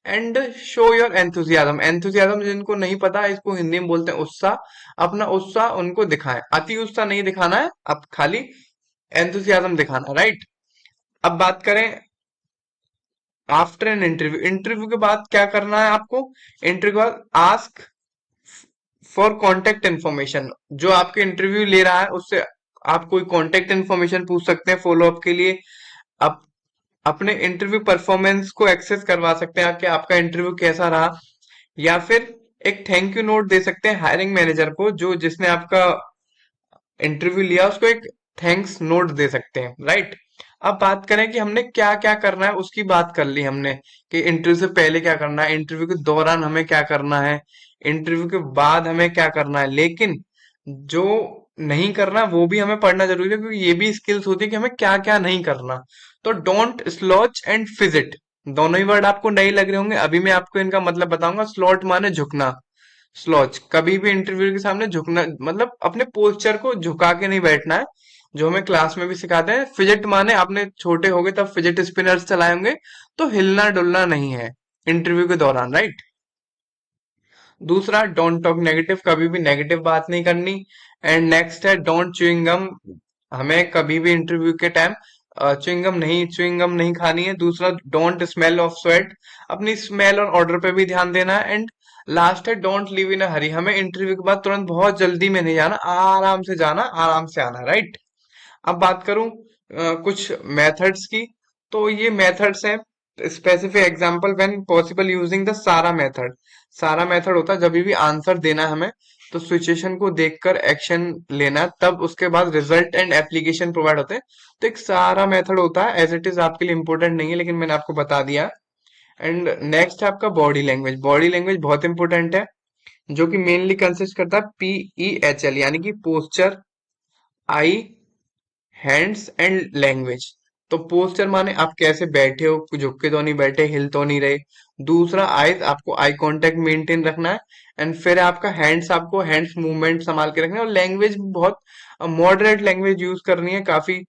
And show your enthusiasm. Enthusiasm जिनको नहीं पता, इसको हिंदी में बोलते हैं उत्साह। अपना उत्साह उनको दिखाएं, अति उत्साह नहीं दिखाना है, अब खाली एंथुजियाज्म दिखाना, राइट। अब बात करें आफ्टर एन इंटरव्यू। इंटरव्यू के बाद क्या करना है आपको। इंटरव्यू के बाद आस्क फॉर कॉन्टेक्ट इन्फॉर्मेशन। जो आपके इंटरव्यू ले रहा है उससे आप कोई कॉन्टेक्ट इन्फॉर्मेशन पूछ सकते हैं फॉलो अप के लिए। आप अपने इंटरव्यू परफॉर्मेंस को एक्सेस करवा सकते हैं कि आपका इंटरव्यू कैसा रहा। या फिर एक थैंक यू नोट दे सकते हैं हायरिंग मैनेजर को, जो जिसने आपका इंटरव्यू लिया, उसको एक थैंक्स नोट दे सकते हैं, राइट। अब बात करें कि हमने क्या क्या करना है, उसकी बात कर ली हमने कि इंटरव्यू से पहले क्या करना है, इंटरव्यू के दौरान हमें क्या करना है, इंटरव्यू के बाद हमें क्या करना है। लेकिन जो नहीं करना वो भी हमें पढ़ना जरूरी है, क्योंकि ये भी स्किल्स होती है कि हमें क्या क्या नहीं करना। तो डोंट स्लॉच एंड फिजिट, दोनों ही वर्ड आपको नए लग रहे होंगे, अभी मैं आपको इनका मतलब बताऊंगा। स्लॉट माने झुकना, स्लॉच कभी भी इंटरव्यू के सामने झुकना, मतलब अपने पोस्चर को झुका के नहीं बैठना है, जो हमें क्लास में भी सिखाते हैं। फिजिट माने आपने छोटे हो गए तब फिजिट स्पिनर्स चलाए होंगे, तो हिलना डुलना नहीं है इंटरव्यू के दौरान, राइट। दूसरा, डोंट टॉक नेगेटिव, कभी भी नेगेटिव बात नहीं करनी। एंड नेक्स्ट है डोंट च्युइंग गम। हमें कभी भी इंटरव्यू के टाइम च्युइंग गम नहीं खानी है। दूसरा, डोंट स्मेल ऑफ स्वेट, अपनी स्मेल और ऑर्डर पे भी ध्यान देना है। एंड लास्ट है डोंट लिव इन अ हरी। हमें इंटरव्यू के बाद तुरंत बहुत जल्दी में नहीं जाना, आराम से जाना, आराम से आना, राइट। अब बात करूं कुछ मेथड्स की। तो ये मेथड्स हैं specific example when possible using the सारा मेथड। सारा मेथड होता है जब भी आंसर देना है हमें, तो सिचुएशन को देखकर एक्शन लेना है, तब उसके बाद रिजल्ट एंड एप्लीकेशन प्रोवाइड होते हैं। तो एक सारा मेथड होता है, एज इट इज आपके लिए इंपॉर्टेंट नहीं है लेकिन मैंने आपको बता दिया। एंड नेक्स्ट है आपका बॉडी लैंग्वेज। बॉडी लैंग्वेज बहुत इंपॉर्टेंट है, जो कि मेनली कंसिस्ट करता है PEHL, यानी कि posture, I, hands and language. तो पोस्चर माने आप कैसे बैठे हो, झुक के तो नहीं बैठे, हिल तो नहीं रहे। दूसरा आईज, आपको आई कांटेक्ट मेंटेन रखना है। एंड फिर आपका हैंड्स, आपको हैंड्स मूवमेंट संभाल के रखना है। और लैंग्वेज बहुत मॉडरेट लैंग्वेज यूज करनी है काफी,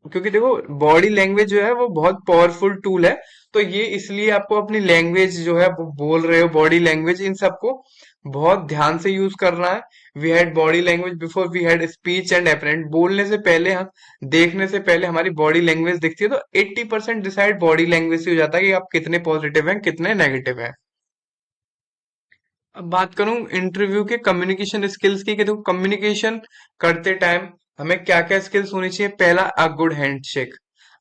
क्योंकि देखो बॉडी लैंग्वेज जो है वो बहुत पावरफुल टूल है। तो ये इसलिए आपको अपनी लैंग्वेज जो है वो बोल रहे हो, बॉडी लैंग्वेज, इन सबको बहुत ध्यान से यूज करना है। We had body language before we had speech and apparent. बोलने से पहले हम, देखने से पहले हमारी बॉडी लैंग्वेज दिखती है। तो 80% डिसाइड बॉडी लैंग्वेज से हो जाता है कि आप कितने पॉजिटिव हैं कितने नेगेटिव हैं। अब बात करूं इंटरव्यू के कम्युनिकेशन स्किल्स की, कि देखो कम्युनिकेशन करते टाइम हमें क्या क्या स्किल्स होनी चाहिए। पहला, अ गुड हैंडशेक।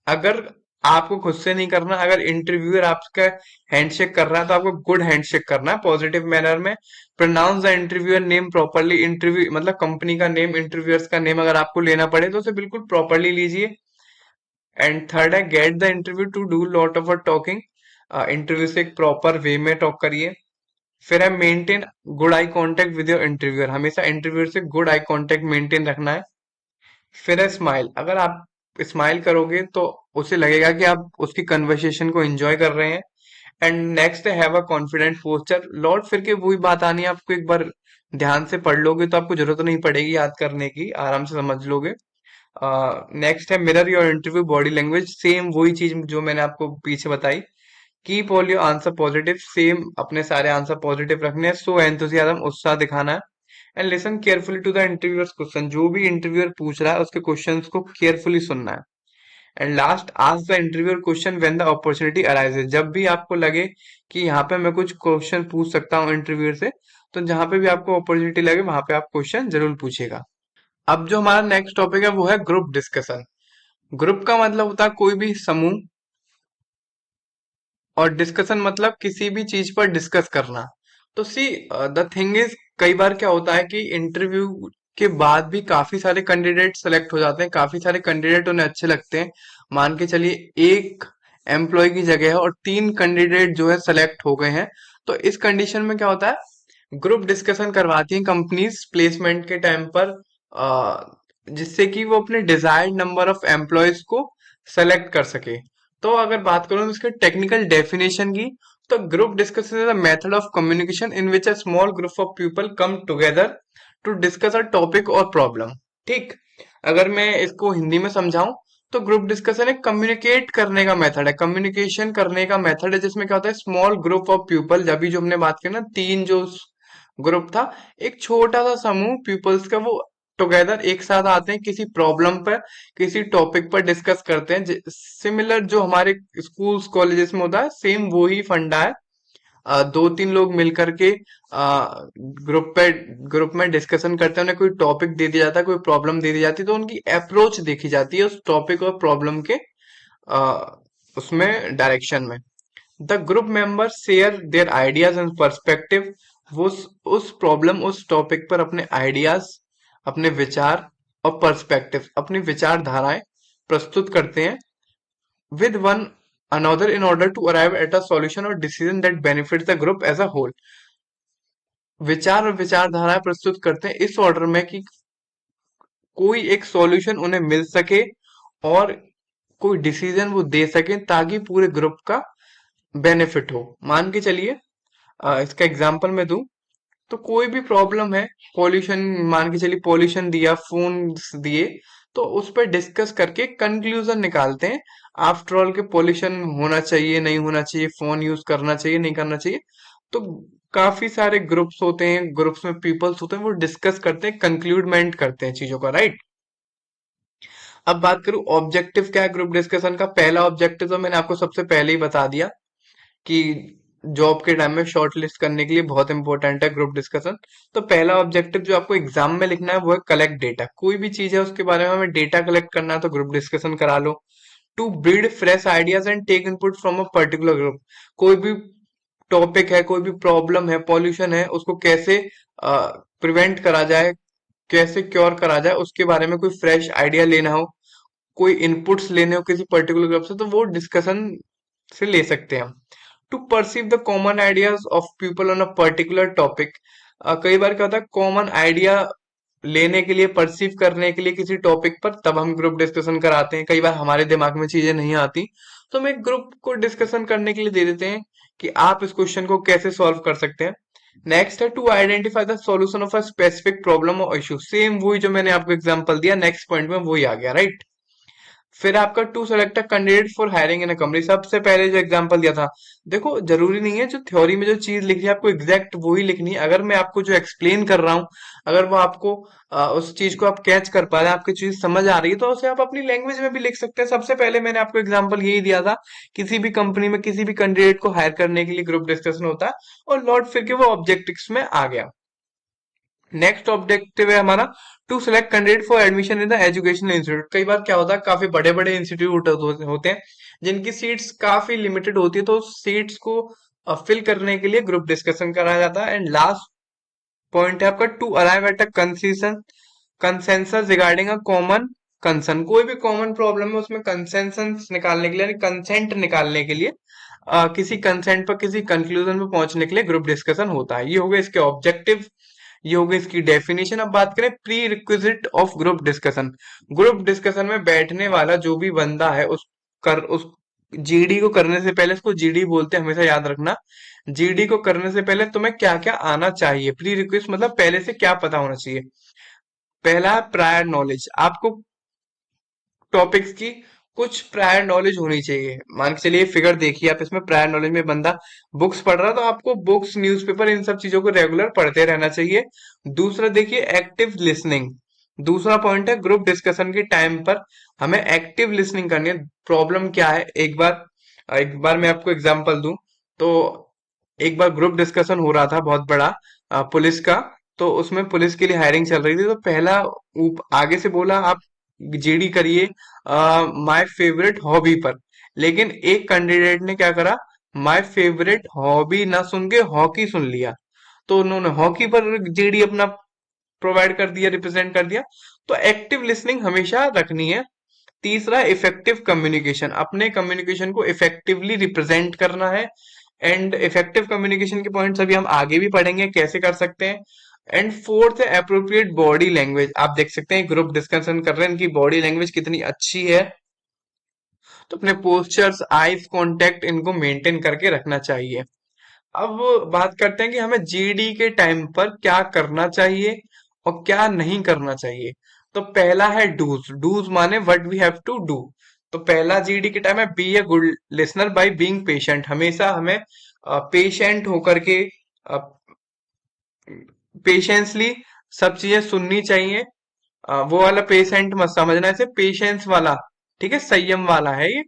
अगर आपको खुद से नहीं करना, अगर इंटरव्यूअर आपका हैंडशेक कर रहा है तो आपको गुड हैंडशेक करना है पॉजिटिव मैनर में। Pronounce the interviewer name properly. Interview मतलब कंपनी का नेम, इंटरव्यूअर्स का नेम अगर आपको लेना पड़े तो उसे बिल्कुल प्रॉपरली लीजिए। एंड थर्ड है, get the interview to do lot of talking. Interview से एक प्रॉपर वे में टॉक करिए। फिर है maintain good eye contact with your interviewer. हमेशा इंटरव्यूअर से गुड आई कांटेक्ट मेंटेन रखना है। फिर है स्माइल। अगर आप स्माइल करोगे तो उसे लगेगा कि आप उसकी कन्वर्सेशन को एंजॉय कर रहे हैं। एंड नेक्स्ट है हैव अ कॉन्फिडेंट पोस्चर। लौट फिर के वही बात आनी है, आपको एक बार ध्यान से पढ़ लोगे तो आपको जरूरत नहीं पड़ेगी याद करने की, आराम से समझ लोगे। नेक्स्ट है mirror your interview body language. Same वही चीज जो मैंने आपको पीछे बताई। Keep all your answer positive. Same अपने सारे आंसर पॉजिटिव रखने हैं। सो एंथुसियाज्म, उत्साह दिखाना है। And listen carefully to the interviewers question. जो भी इंटरव्यूअर पूछ रहा है उसके क्वेश्चंस को केयरफुली सुनना है। And last, ask the interviewer question when the opportunity arises. जब भी आपको लगे कि यहाँ पे मैं कुछ क्वेश्चन पूछ सकता हूँ इंटरव्यूअर से, तो जहां पे भी आपको अपॉर्चुनिटी लगे वहां पे आप क्वेश्चन जरूर पूछेगा। अब जो हमारा नेक्स्ट टॉपिक है वो है ग्रुप डिस्कशन। ग्रुप का मतलब होता है कोई भी समूह, और डिस्कशन मतलब किसी भी चीज पर डिस्कस करना। तो सी द थिंग इज, कई बार क्या होता है कि इंटरव्यू के बाद भी काफी सारे कैंडिडेट सेलेक्ट हो जाते हैं, काफी सारे कैंडिडेट उन्हें अच्छे लगते हैं। मान के चलिए एक एम्प्लॉय की जगह है और 3 कैंडिडेट जो है सेलेक्ट हो गए हैं। तो इस कंडीशन में क्या होता है, ग्रुप डिस्कशन करवाती हैं कंपनीज प्लेसमेंट के टाइम पर, जिससे कि वो अपने डिजायर्ड नंबर ऑफ एम्प्लॉयज को सेलेक्ट कर सके। तो अगर बात करूं इसके टेक्निकल डेफिनेशन की, तो group discussion is a method of communication in which a small group of people come together to discuss a topic और प्रॉब्लम। ठीक, अगर मैं इसको हिंदी में समझाऊं तो ग्रुप डिस्कशन एक कम्युनिकेट करने का मेथड है, कम्युनिकेशन करने का मेथड है, जिसमें क्या होता है स्मॉल ग्रुप ऑफ पीपल, जब भी जो हमने बात की ना तीन जो ग्रुप था, एक छोटा सा समूह पीपल्स का, वो टुगेदर एक साथ आते हैं किसी प्रॉब्लम पर, किसी टॉपिक पर डिस्कस करते हैं। सिमिलर जो हमारे स्कूल्स कॉलेजेस में होता है, सेम वो ही फंडा है। 2-3 लोग मिलकर के ग्रुप में डिस्कशन करते हैं, उन्हें कोई टॉपिक दे दिया जाता है, कोई प्रॉब्लम दे दी जाती है, तो उनकी अप्रोच देखी जाती है उस टॉपिक और प्रॉब्लम के आ, उसमें डायरेक्शन में। The group member share their ideas and perspective. वो उस प्रॉब्लम, उस टॉपिक पर अपने आइडियाज, अपने विचार और पर्सपेक्टिव, अपनी विचारधाराएं प्रस्तुत करते हैं with one another in order to arrive at a solution or decision that benefits the group as a whole। विचार और विचारधाराएं प्रस्तुत करते हैं इस ऑर्डर में कि कोई एक सॉल्यूशन उन्हें मिल सके और कोई डिसीजन वो दे सके ताकि पूरे ग्रुप का बेनिफिट हो। मान के चलिए इसका एग्जांपल मैं दूं, तो कोई भी प्रॉब्लम है, पॉल्यूशन, मान के चलिए पॉल्यूशन दिया, फोन दिए, तो उस पर डिस्कस करके कंक्लूजन निकालते हैं। आफ्टर ऑल के पॉल्यूशन होना चाहिए नहीं होना चाहिए, फोन यूज करना चाहिए नहीं करना चाहिए। तो काफी सारे ग्रुप्स होते हैं, ग्रुप्स में पीपल्स होते हैं, वो डिस्कस करते हैं, कंक्लूडमेंट करते हैं चीजों का, राइट। अब बात करूं ऑब्जेक्टिव क्या है ग्रुप डिस्कशन का। पहला ऑब्जेक्टिव तो मैंने आपको सबसे पहले ही बता दिया कि जॉब के टाइम में शॉर्ट लिस्ट करने के लिए बहुत इंपॉर्टेंट है ग्रुप डिस्कशन। तो पहला ऑब्जेक्टिव जो आपको एग्जाम में लिखना है वो है कलेक्ट डेटा। कोई भी चीज है उसके बारे में हमें डेटा कलेक्ट करना है तो ग्रुप डिस्कशन करा लो। To build fresh ideas and take input from a particular group. कोई भी टॉपिक है, कोई भी प्रॉब्लम है, पॉल्यूशन है, उसको कैसे प्रिवेंट करा जाए, कैसे क्योर करा जाए, उसके बारे में कोई फ्रेश आइडिया लेना हो, कोई इनपुट्स लेने हो किसी पर्टिकुलर ग्रुप से, तो वो डिस्कशन से ले सकते हैं हम। To perceive the common ideas of people on a particular topic. कई बार क्या होता है, कॉमन आइडिया लेने के लिए, परसीव करने के लिए किसी टॉपिक पर, तब हम ग्रुप डिस्कशन कराते हैं। कई बार हमारे दिमाग में चीजें नहीं आती, तो हम एक ग्रुप को डिस्कशन करने के लिए दे देते हैं कि आप इस क्वेश्चन को कैसे सॉल्व कर सकते हैं। नेक्स्ट है to identify the solution of a specific problem और इशू। सेम वही जो मैंने आपको एग्जांपल दिया, नेक्स्ट पॉइंट में वही आ गया, राइट। फिर आपका to select a candidate for hiring in a company. सबसे पहले जो एग्जांपल दिया था, देखो जरूरी नहीं है जो थ्योरी में जो चीज लिखी है आपको एग्जैक्ट वही लिखनी है। अगर मैं आपको जो एक्सप्लेन कर रहा हूँ, अगर वो आपको उस चीज को आप कैच कर पा रहे हैं, आपकी चीज समझ आ रही है, तो उसे आप अपनी लैंग्वेज में भी लिख सकते हैं। सबसे पहले मैंने आपको एग्जाम्पल यही दिया था, किसी भी कंपनी में किसी भी कैंडिडेट को हायर करने के लिए ग्रुप डिस्कशन होता है, और लॉर्ड फिर के वो ऑब्जेक्टिव्स में आ गया। नेक्स्ट ऑब्जेक्टिव है हमारा to select candidate for admission in the educational institute. कई बार क्या होता है, काफी बड़े बड़े इंस्टीट्यूट होते हैं जिनकी सीट्स काफी लिमिटेड होती है, तो सीट्स को फिल करने के लिए ग्रुप डिस्कशन कराया जाता है। एंड लास्ट पॉइंट है आपका to arrive at a consensus regarding a common concern. कोई भी कॉमन प्रॉब्लम है उसमें कंसेंसस निकालने के लिए, यानी कंसेंट निकालने के लिए, किसी कंसेंट पर किसी कंक्लूजन पे पहुंचने के लिए ग्रुप डिस्कशन होता है। ये हो गया इसके ऑब्जेक्टिव, ये हो गई इसकी डेफिनेशन। अब बात करें pre requisite of group discussion. Group discussion में बैठने वाला जो भी बंदा है, उस जीडी को करने से पहले, इसको जीडी बोलते हैं, हमेशा याद रखना। जीडी को करने से पहले तुम्हें क्या क्या आना चाहिए, प्री रिक्वेस्ट मतलब पहले से क्या पता होना चाहिए। पहला प्रायर नॉलेज, आपको टॉपिक्स की कुछ प्रायर नॉलेज होनी चाहिए। मान के चलिए फिगर देखिए आप, इसमें प्रायर नॉलेज में बंदा बुक्स पढ़ रहा है, तो आपको बुक्स, न्यूज़पेपर, इन सब चीजों को रेगुलर पढ़ते रहना चाहिए। दूसरा देखिए एक्टिव लिसनिंग। दूसरा पॉइंट है ग्रुप डिस्कशन के टाइम पर हमें एक्टिव लिसनिंग करनी है। प्रॉब्लम क्या है, एक बार मैं आपको एग्जांपल दूं, तो एक बार ग्रुप डिस्कशन हो रहा था बहुत बड़ा, पुलिस का। तो उसमें पुलिस के लिए हायरिंग चल रही थी, तो पहला आगे से बोला आप जीडी करिए माय फेवरेट हॉबी पर। लेकिन एक कैंडिडेट ने क्या करा, माय फेवरेट हॉबी ना सुन के हॉकी सुन लिया, तो उन्होंने हॉकी पर जीडी अपना प्रोवाइड कर दिया, रिप्रेजेंट कर दिया। तो एक्टिव लिसनिंग हमेशा रखनी है। तीसरा इफेक्टिव कम्युनिकेशन, अपने कम्युनिकेशन को इफेक्टिवली रिप्रेजेंट करना है। एंड इफेक्टिव कम्युनिकेशन के पॉइंट्स अभी हम आगे भी पढ़ेंगे कैसे कर सकते हैं। एंड फोर्थ है अप्रोप्रिएट बॉडी लैंग्वेज। आप देख सकते हैं ग्रुप डिस्कशन कर रहे हैं, इनकी बॉडी लैंग्वेज कितनी अच्छी है, तो अपने पोस्चर्स, आईज कांटेक्ट, इनको मेंटेन करके रखना चाहिए। अब बात करते हैं कि हमें जीडी के टाइम पर क्या करना चाहिए और क्या नहीं करना चाहिए। तो पहला है डूज। डूज माने what we have to do. तो पहला जीडी के टाइम है be a good listener by being patient. हमेशा हमें पेशेंट होकर के, पेशेंसली सब चीजें सुननी चाहिए। वो वाला पेशेंट मत समझना, इसे पेशेंस वाला, ठीक है, संयम वाला है ये।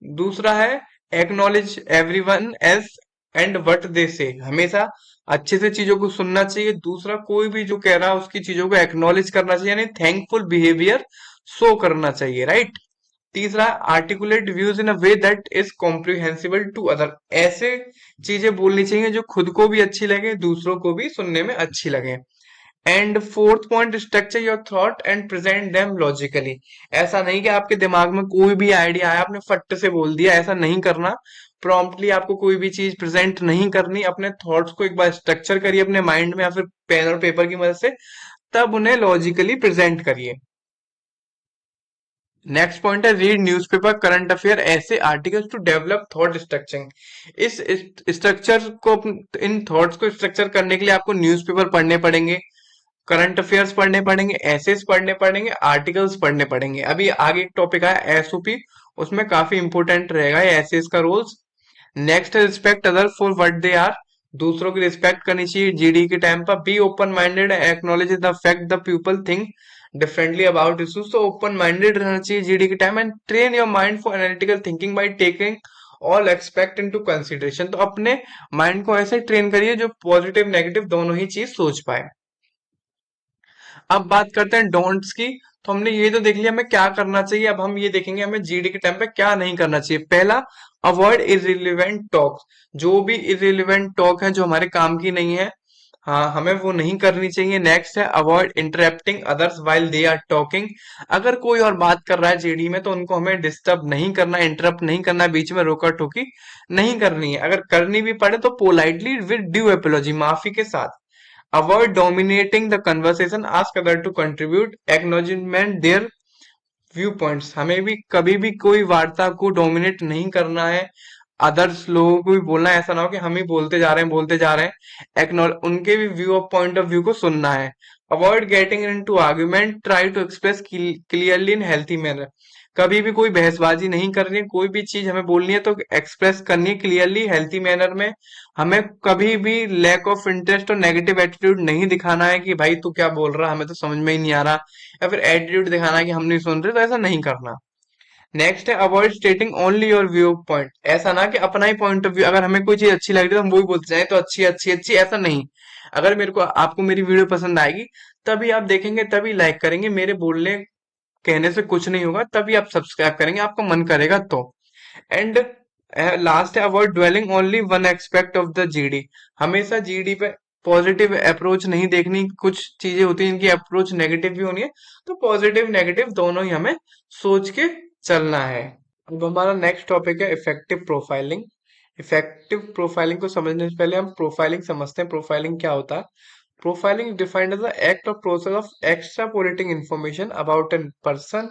दूसरा है acknowledge everyone as and what they say. हमेशा अच्छे से चीजों को सुनना चाहिए। दूसरा, कोई भी जो कह रहा है उसकी चीजों को एक्नॉलेज करना चाहिए, यानी थैंकफुल बिहेवियर शो करना चाहिए, राइट। तीसरा, articulate views in a way that is comprehensible to other. ऐसे चीजें बोलनी चाहिए जो खुद को भी अच्छी लगे, दूसरों को भी सुनने में अच्छी लगे। And fourth point, structure your thought and present them logically. ऐसा नहीं कि आपके दिमाग में कोई भी आइडिया आया आपने फट से बोल दिया, ऐसा नहीं करना। प्रॉम्प्टली आपको कोई भी चीज प्रेजेंट नहीं करनी। अपने थॉट्स को एक बार स्ट्रक्चर करिए अपने माइंड में या फिर पेन और पेपर की मदद से, तब उन्हें लॉजिकली प्रेजेंट करिए। नेक्स्ट पॉइंट है रीड न्यूज़पेपर, करंट अफेयर, ऐसे articles to develop thought structuring. इस स्ट्रक्चर को, इन थॉट्स को स्ट्रक्चर करने के लिए आपको न्यूज़पेपर पढ़ने पड़ेंगे, करंट अफेयर्स पढ़ने पड़ेंगे, एसेस पढ़ने पड़ेंगे, आर्टिकल्स पढ़ने पड़ेंगे। अभी आगे एक टॉपिक आया एसओपी, उसमें काफी इंपोर्टेंट रहेगा ये एसेस का रोल्स। नेक्स्ट है respect other for what they are. दूसरों की रिस्पेक्ट करनी चाहिए जीडी के टाइम पर। Be open minded, acknowledge the fact the people think differently about issues. तो ओपन माइंडेड रहना चाहिए जीडी के time. And train your mind for analytical thinking by taking all aspect into consideration. तो अपने mind को ऐसे train करिए जो पॉजिटिव नेगेटिव दोनों ही चीज सोच पाए। अब बात करते हैं डोंट्स की। तो हमने ये तो देख लिया हमें क्या करना चाहिए। अब हम ये देखेंगे हमें जीडी के टाइम पे क्या नहीं करना चाहिए। पहला, अवॉइड इररिलेवेंट टॉक। जो भी इररिलेवेंट टॉक है जो हमारे काम की नहीं है, हाँ, हमें वो नहीं करनी चाहिए। नेक्स्ट है, avoid interrupting others while they are talking. अगर कोई और बात कर रहा है जीडी में तो उनको हमें डिस्टर्ब नहीं करना, इंटरप्ट नहीं करना, बीच में रोका टोकी नहीं करनी है। अगर करनी भी पड़े तो पोलाइटली विद ड्यू एपोलॉजी, माफी के साथ। Avoid dominating the conversation, ask other to contribute, acknowledgement their view points. हमें भी कभी भी कोई वार्ता को डोमिनेट नहीं करना है, अदर्स लोगों को भी बोलना है। ऐसा ना हो कि हम ही बोलते जा रहे हैं बोलते जा रहे हैं, उनके भी view of point of view को सुनना है। Avoid getting into argument, try to express clearly in healthy manner. कभी भी कोई बहसबाजी नहीं करनी है, कोई भी चीज हमें बोलनी है तो एक्सप्रेस करनी है क्लियरली हेल्थी मैनर में। हमें कभी भी लैक ऑफ इंटरेस्ट और नेगेटिव एटीट्यूड नहीं दिखाना है कि भाई तू क्या बोल रहा है, हमें तो समझ में ही नहीं आ रहा, या फिर एटीट्यूड दिखाना है कि हम नहीं सुन रहे, तो ऐसा नहीं करना। नेक्स्ट है, avoid स्टेटिंग only your view point. ऐसा ना कि अपना ही पॉइंट ऑफ व्यू, अगर हमें कोई चीज अच्छी लग रही है तो हम वही बोलते जाए तो अच्छी अच्छी अच्छी, ऐसा नहीं। अगर मेरे को आपको मेरी वीडियो पसंद आएगी तभी आप देखेंगे, तभी लाइक करेंगे, मेरे बोलने कहने से कुछ नहीं होगा, तभी आप सब्सक्राइब करेंगे, आपका मन करेगा तो। एंड लास्ट है, avoid dwelling only one aspect of the GD. हमेशा जीडी पे पॉजिटिव अप्रोच नहीं देखनी, कुछ चीजें होती हैं इनकी अप्रोच नेगेटिव भी होनी है, तो पॉजिटिव नेगेटिव दोनों ही हमें सोच के चलना है। अब हमारा नेक्स्ट टॉपिक है इफेक्टिव प्रोफाइलिंग। इफेक्टिव प्रोफाइलिंग को समझने से पहले हम प्रोफाइलिंग समझते हैं। प्रोफाइलिंग क्या होता है? Profiling is defined as the act or process of extrapolating information about a person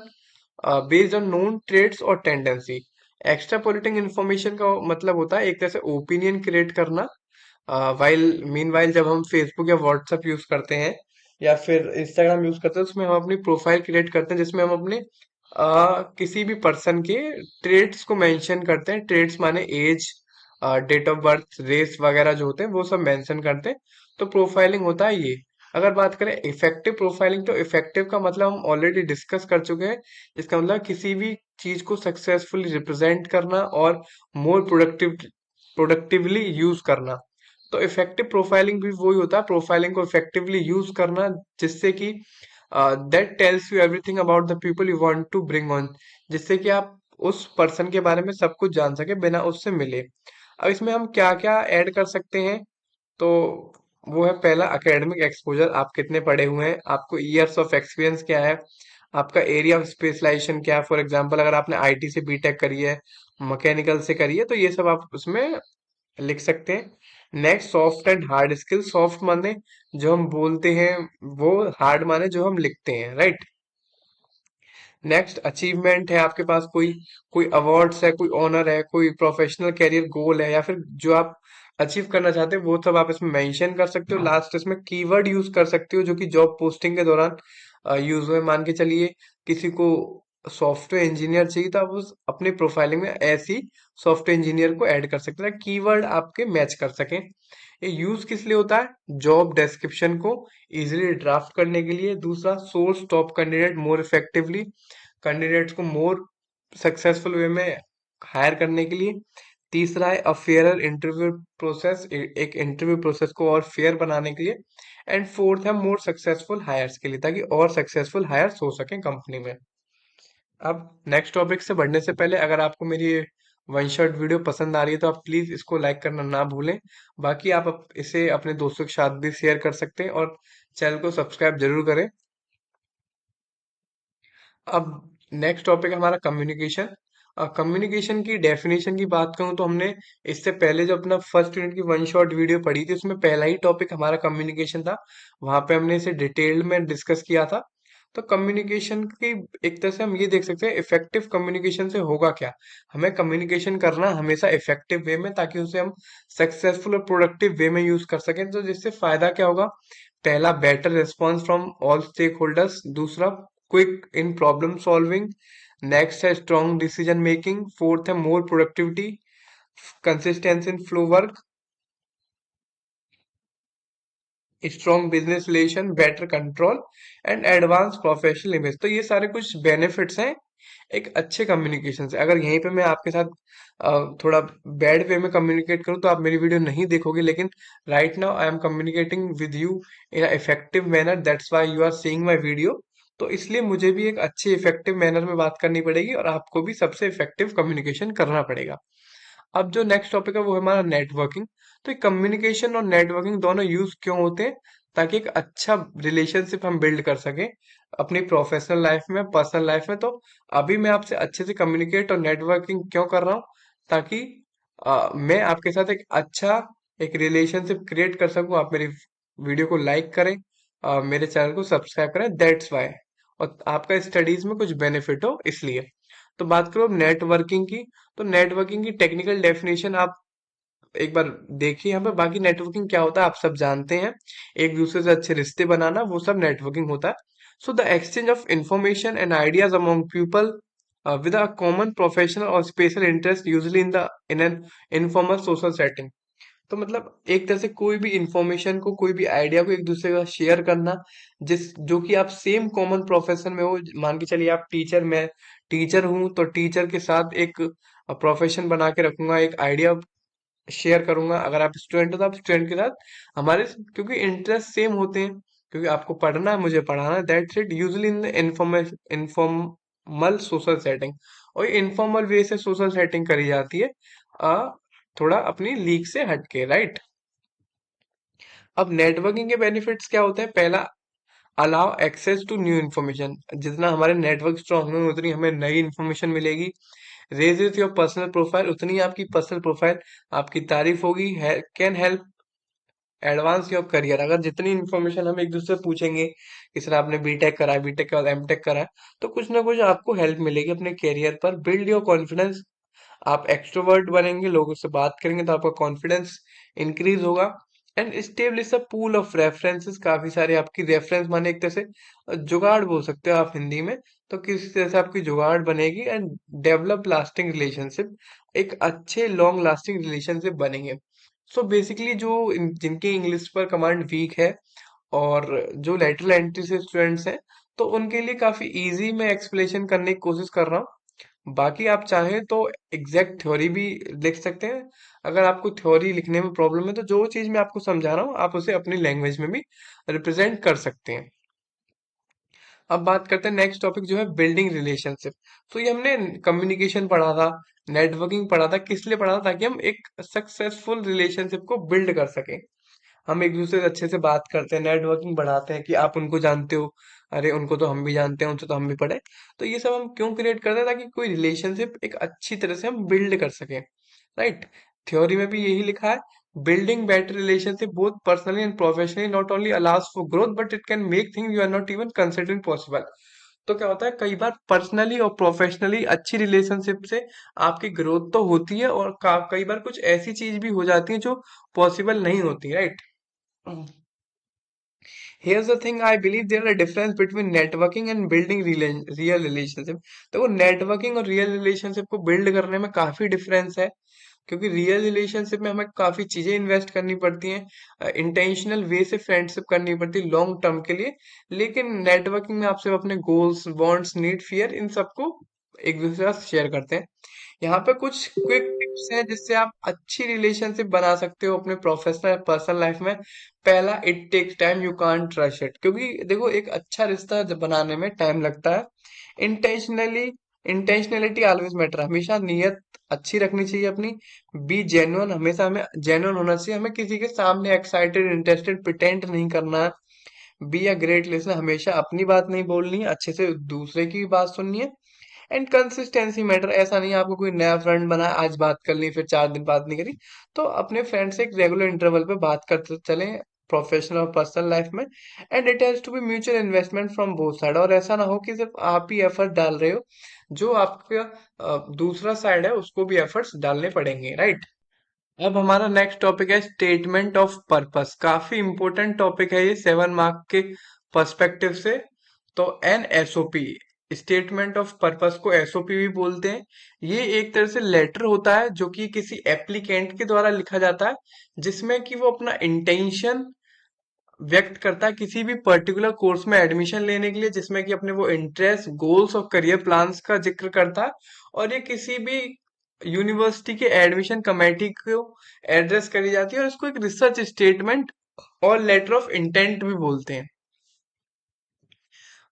based on known traits or tendency. Extrapolating information का मतलब होता है एक तरह से ओपिनियन क्रिएट करना। वाइल मीन वाइल जब हम फेसबुक या व्हाट्सएप यूज करते हैं या फिर इंस्टाग्राम यूज करते हैं, उसमें हम अपनी प्रोफाइल क्रिएट करते हैं जिसमें हम अपने किसी भी पर्सन के ट्रेड्स को मेंशन करते हैं। ट्रेड्स माने age, date of birth, race वगैरह जो होते हैं वो सब मेंशन करते हैं। तो प्रोफाइलिंग होता है ये। अगर बात करें इफेक्टिव प्रोफाइलिंग, तो इफेक्टिव का मतलब हम ऑलरेडी डिस्कस कर चुके हैं। इसका मतलब किसी भी चीज को सक्सेसफुली रिप्रेजेंट करना और मोर प्रोडक्टिवली यूज करना। तो इफेक्टिव प्रोफाइलिंग भी वही होता है, प्रोफाइलिंग को इफेक्टिवली यूज करना, जिससे कि that tells you everything about the people you want to bring on, जिससे कि आप उस पर्सन के बारे में सब कुछ जान सके बिना उससे मिले। अब इसमें हम क्या क्या ऐड कर सकते हैं? तो वो है, पहला एकेडमिक एक्सपोजर, आप कितने पढ़े हुए हैं, आपको ईयर्स ऑफ एक्सपीरियंस क्या है, आपका एरिया ऑफ स्पेशलाइजेशन क्या है। फॉर एग्जांपल अगर आपने आईटी से बीटेक करी है, मैकेनिकल से करी है, तो ये सब आप उसमें लिख सकते हैं। Next, soft and hard skill. Soft माने जो हम बोलते हैं वो, हार्ड माने जो हम लिखते हैं, राइट। नेक्स्ट, अचीवमेंट है आपके पास कोई, कोई अवार्ड्स है, कोई ऑनर है, कोई प्रोफेशनल कैरियर गोल है, या फिर जो आप अचीव करना चाहते हो वो सब आप इसमें मेंशन कर सकते हो। लास्ट इसमें कीवर्ड यूज कर सकते हो जो कि जॉब पोस्टिंग के दौरान यूज हुए। मान के चलिए किसी को सॉफ्टवेयर इंजीनियर चाहिए तो आप उस अपने प्रोफाइलिंग में ऐसी सॉफ्टवेयर इंजीनियर को ऐड कर सकते हैं, कीवर्ड आपके मैच कर सकें। ये यूज किस लिए होता है? जॉब डिस्क्रिप्शन को इजीली ड्राफ्ट करने के लिए। दूसरा, source top candidate more effectively, candidates को मोर सक्सेसफुल वे में हायर करने के लिए। तीसरा है अ फेयरर इंटरव्यू प्रोसेस, एक इंटरव्यू प्रोसेस को और फेयर बनाने के लिए। एंड फोर्थ है मोर सक्सेसफुल हायर्स के लिए, ताकि और सक्सेसफुल हायर्स हो सके कंपनी में। अब नेक्स्ट टॉपिक से बढ़ने से पहले, अगर आपको मेरी वन शॉट वीडियो पसंद आ रही है तो आप प्लीज इसको लाइक करना ना भूलें। बाकी आप इसे अपने दोस्तों के साथ भी शेयर कर सकते हैं और चैनल को सब्सक्राइब जरूर करें। अब नेक्स्ट टॉपिक हमारा कम्युनिकेशन। कम्युनिकेशन की डेफिनेशन की बात करूं तो हमने इससे पहले जो अपना फर्स्ट यूनिट की वन शॉट वीडियो पढ़ी थी उसमें पहला ही टॉपिक हमारा कम्युनिकेशन था। वहां पे हमने इसे डिटेल में डिस्कस किया था। तो कम्युनिकेशन की एक तरह से हम ये देख सकते हैं, इफेक्टिव कम्युनिकेशन से होगा क्या। हमें कम्युनिकेशन करना हमेशा इफेक्टिव वे में, ताकि उसे हम सक्सेसफुल और प्रोडक्टिव वे में यूज कर सकें। तो जिससे फायदा क्या होगा? पहला, better response from all stakeholders. दूसरा, quick in problem solving. Next है स्ट्रॉन्ग डिसीजन मेकिंग। फोर्थ है more productivity, consistency in flow work, strong business relation, better control and advance professional image. तो ये सारे कुछ बेनिफिट्स हैं एक अच्छे कम्युनिकेशन से। अगर यहीं पे मैं आपके साथ थोड़ा बैड वे में कम्युनिकेट करूं तो आप मेरी वीडियो नहीं देखोगे, लेकिन right now I am communicating with you in effective manner, that's why you are seeing my video. तो इसलिए मुझे भी एक अच्छी इफेक्टिव मैनर में बात करनी पड़ेगी और आपको भी सबसे इफेक्टिव कम्युनिकेशन करना पड़ेगा। अब जो नेक्स्ट टॉपिक है वो है हमारा नेटवर्किंग। तो कम्युनिकेशन और नेटवर्किंग दोनों यूज क्यों होते हैं? ताकि एक अच्छा रिलेशनशिप हम बिल्ड कर सकें अपनी प्रोफेशनल लाइफ में, पर्सनल लाइफ में। तो अभी मैं आपसे अच्छे से कम्युनिकेट और नेटवर्किंग क्यों कर रहा हूँ? ताकि मैं आपके साथ एक अच्छा एक रिलेशनशिप क्रिएट कर सकूं। आप मेरी वीडियो को लाइक करें, मेरे चैनल को सब्सक्राइब करें, दैट्स वाई। और आपका स्टडीज में कुछ बेनिफिट हो इसलिए। तो बात करो अब नेटवर्किंग की। तो नेटवर्किंग की टेक्निकल डेफिनेशन आप एक बार देखिए यहाँ पे। बाकी नेटवर्किंग क्या होता है आप सब जानते हैं, एक दूसरे से अच्छे रिश्ते बनाना, वो सब नेटवर्किंग होता है। So the exchange of information and ideas among people with a common professional और special interest usually in an informal social setting. तो मतलब एक तरह से कोई भी इंफॉर्मेशन को, कोई भी आइडिया को एक दूसरे का शेयर करना, जिस जो कि आप सेम कॉमन प्रोफेशन में हो। मान के चलिए आप टीचर, मैं टीचर हूँ तो टीचर के साथ एक प्रोफेशन बना के रखूंगा, एक आइडिया शेयर करूंगा। अगर आप स्टूडेंट हो तो आप स्टूडेंट के साथ हमारे, क्योंकि इंटरेस्ट सेम होते हैं, क्योंकि आपको पढ़ना है मुझे पढ़ाना है, that's it. Usually in the informal social setting. और इनफॉर्मल वे से सोशल सेटिंग करी जाती है, अ, थोड़ा अपनी लीग से हटके, राइट। अब नेटवर्किंग के बेनिफिट्स क्या होते हैं? पहला, allow access to new information. जितना हमारे नेटवर्क स्ट्रांग होंगे उतनी हमें नई इन्फॉर्मेशन मिलेगी। रेजेस योर पर्सनल प्रोफाइल, उतनी आपकी पर्सनल प्रोफाइल आपकी तारीफ होगी। Can help advance your career. अगर जितनी इन्फॉर्मेशन हम एक दूसरे से पूछेंगे कि सर आपने बीटेक करा है, बीटेक के बाद एमटेक करा है, तो कुछ ना कुछ आपको हेल्प मिलेगी अपने करियर पर। बिल्ड योर कॉन्फिडेंस, आप एक्सट्रोवर्ट बनेंगे, लोगों से बात करेंगे तो आपका कॉन्फिडेंस इंक्रीज होगा। And establish a pool of references, काफी सारे आपकी रेफरेंस माने एक तरह से जुगाड़ बोल सकते हो आप हिंदी में। तो किस तरह से आपकी जुगाड़ बनेगी। एंड डेवलप लास्टिंग रिलेशनशिप, एक अच्छे लॉन्ग लास्टिंग रिलेशनशिप बनेंगे। सो बेसिकली जो जिनकी इंग्लिश पर कमांड वीक है और जो लेटरल एंट्री से स्टूडेंट्स हैं, तो उनके लिए काफी इजी मैं एक्सप्लेनेशन करने की कोशिश कर रहा हूँ। बाकी आप चाहें तो एग्जैक्ट थ्योरी भी लिख सकते हैं। अगर आपको थ्योरी लिखने में प्रॉब्लम है तो जो चीज मैं आपको समझा रहा हूँ आप उसे अपनी लैंग्वेज में भी रिप्रेजेंट कर सकते हैं। अब बात करते हैं नेक्स्ट टॉपिक जो है बिल्डिंग रिलेशनशिप। तो ये हमने कम्युनिकेशन पढ़ा था, नेटवर्किंग पढ़ा था, किस लिए पढ़ा था? ताकि हम एक सक्सेसफुल रिलेशनशिप को बिल्ड कर सकें। हम एक दूसरे से अच्छे से बात करते हैं, नेटवर्किंग बढ़ाते हैं कि आप उनको जानते हो, अरे उनको तो हम भी जानते हैं, उनसे तो हम भी पढ़े। तो ये सब हम क्यों क्रिएट करते हैं? ताकि कोई रिलेशनशिप एक अच्छी तरह से हम बिल्ड कर सकें, राइट। थ्योरी में भी यही लिखा है, building better relationship both personally and professionally not only allows for growth but it can make thing you are not even considering possible. तो क्या होता है, कई बार पर्सनली और प्रोफेशनली अच्छी रिलेशनशिप से आपकी ग्रोथ तो होती है, और कई बार कुछ ऐसी चीज भी हो जाती है जो पॉसिबल नहीं होती, right. Here's the thing, I believe there are a difference between networking and building real relationship। देखो नेटवर्किंग और रियल रिलेशनशिप को बिल्ड करने में काफी डिफरेंस है। क्योंकि रियल रिलेशनशिप में हमें काफी चीजें इन्वेस्ट करनी पड़ती हैं, इंटेंशनल वे से फ्रेंडशिप करनी पड़ती है लॉन्ग टर्म के लिए। लेकिन नेटवर्किंग में आप सिर्फ अपने गोल्स, वांट्स, नीड, फियर, इन सबको एक दूसरे के साथ शेयर करते हैं। यहाँ पे कुछ क्विक टिप्स हैं जिससे आप अच्छी रिलेशनशिप बना सकते हो अपने प्रोफेशनल पर्सनल लाइफ में। पहला, it takes time, you can't rush it. क्योंकि देखो एक अच्छा रिश्ता जब बनाने में टाइम लगता है। इंटेंशनली इंटेंशनलिटी ऑलवेज मैटर, हमेशा नीयत अच्छी रखनी चाहिए अपनी। बी जेन्युइन, हमेशा हमें जेन्युइन होना चाहिए, हमें किसी के सामने एक्साइटेड, इंटरेस्टेड प्रिटेंड नहीं करना है। बी अ ग्रेट लिसनर, हमेशा अपनी बात नहीं बोलनी है, अच्छे से दूसरे की भी बात सुननी है। एंड कंसिस्टेंसी मैटर, ऐसा नहीं है आपको कोई नया फ्रेंड बना, आज बात कर ली फिर 4 दिन बात नहीं करी। तो अपने फ्रेंड से एक रेगुलर इंटरवल पे बात करते चलें प्रोफेशनल और पर्सनल लाइफ में। And it has to be mutual investment from both side, और ऐसा ना हो कि सिर्फ आप ही एफर्ट डाल रहे हो, जो आपका दूसरा साइड है उसको भी एफर्ट्स डालने पड़ेंगे, राइट। अब हमारा नेक्स्ट टॉपिक है स्टेटमेंट ऑफ पर्पस। काफी इंपॉर्टेंट टॉपिक है ये 7 मार्क के पर्सपेक्टिव से। तो an SOP, statement of purpose को एसओपी भी बोलते हैं। ये एक तरह से लेटर होता है जो कि किसी एप्लीकेंट के द्वारा लिखा जाता है, जिसमें कि वो अपना इंटेंशन व्यक्त करता है किसी भी पर्टिकुलर कोर्स में एडमिशन लेने के लिए, जिसमें कि अपने वो इंटरेस्ट, गोल्स और करियर प्लान्स का जिक्र करता है। और ये किसी भी यूनिवर्सिटी के एडमिशन कमेटी को एड्रेस करी जाती है, और इसको एक रिसर्च स्टेटमेंट और लेटर ऑफ इंटेंट भी बोलते हैं।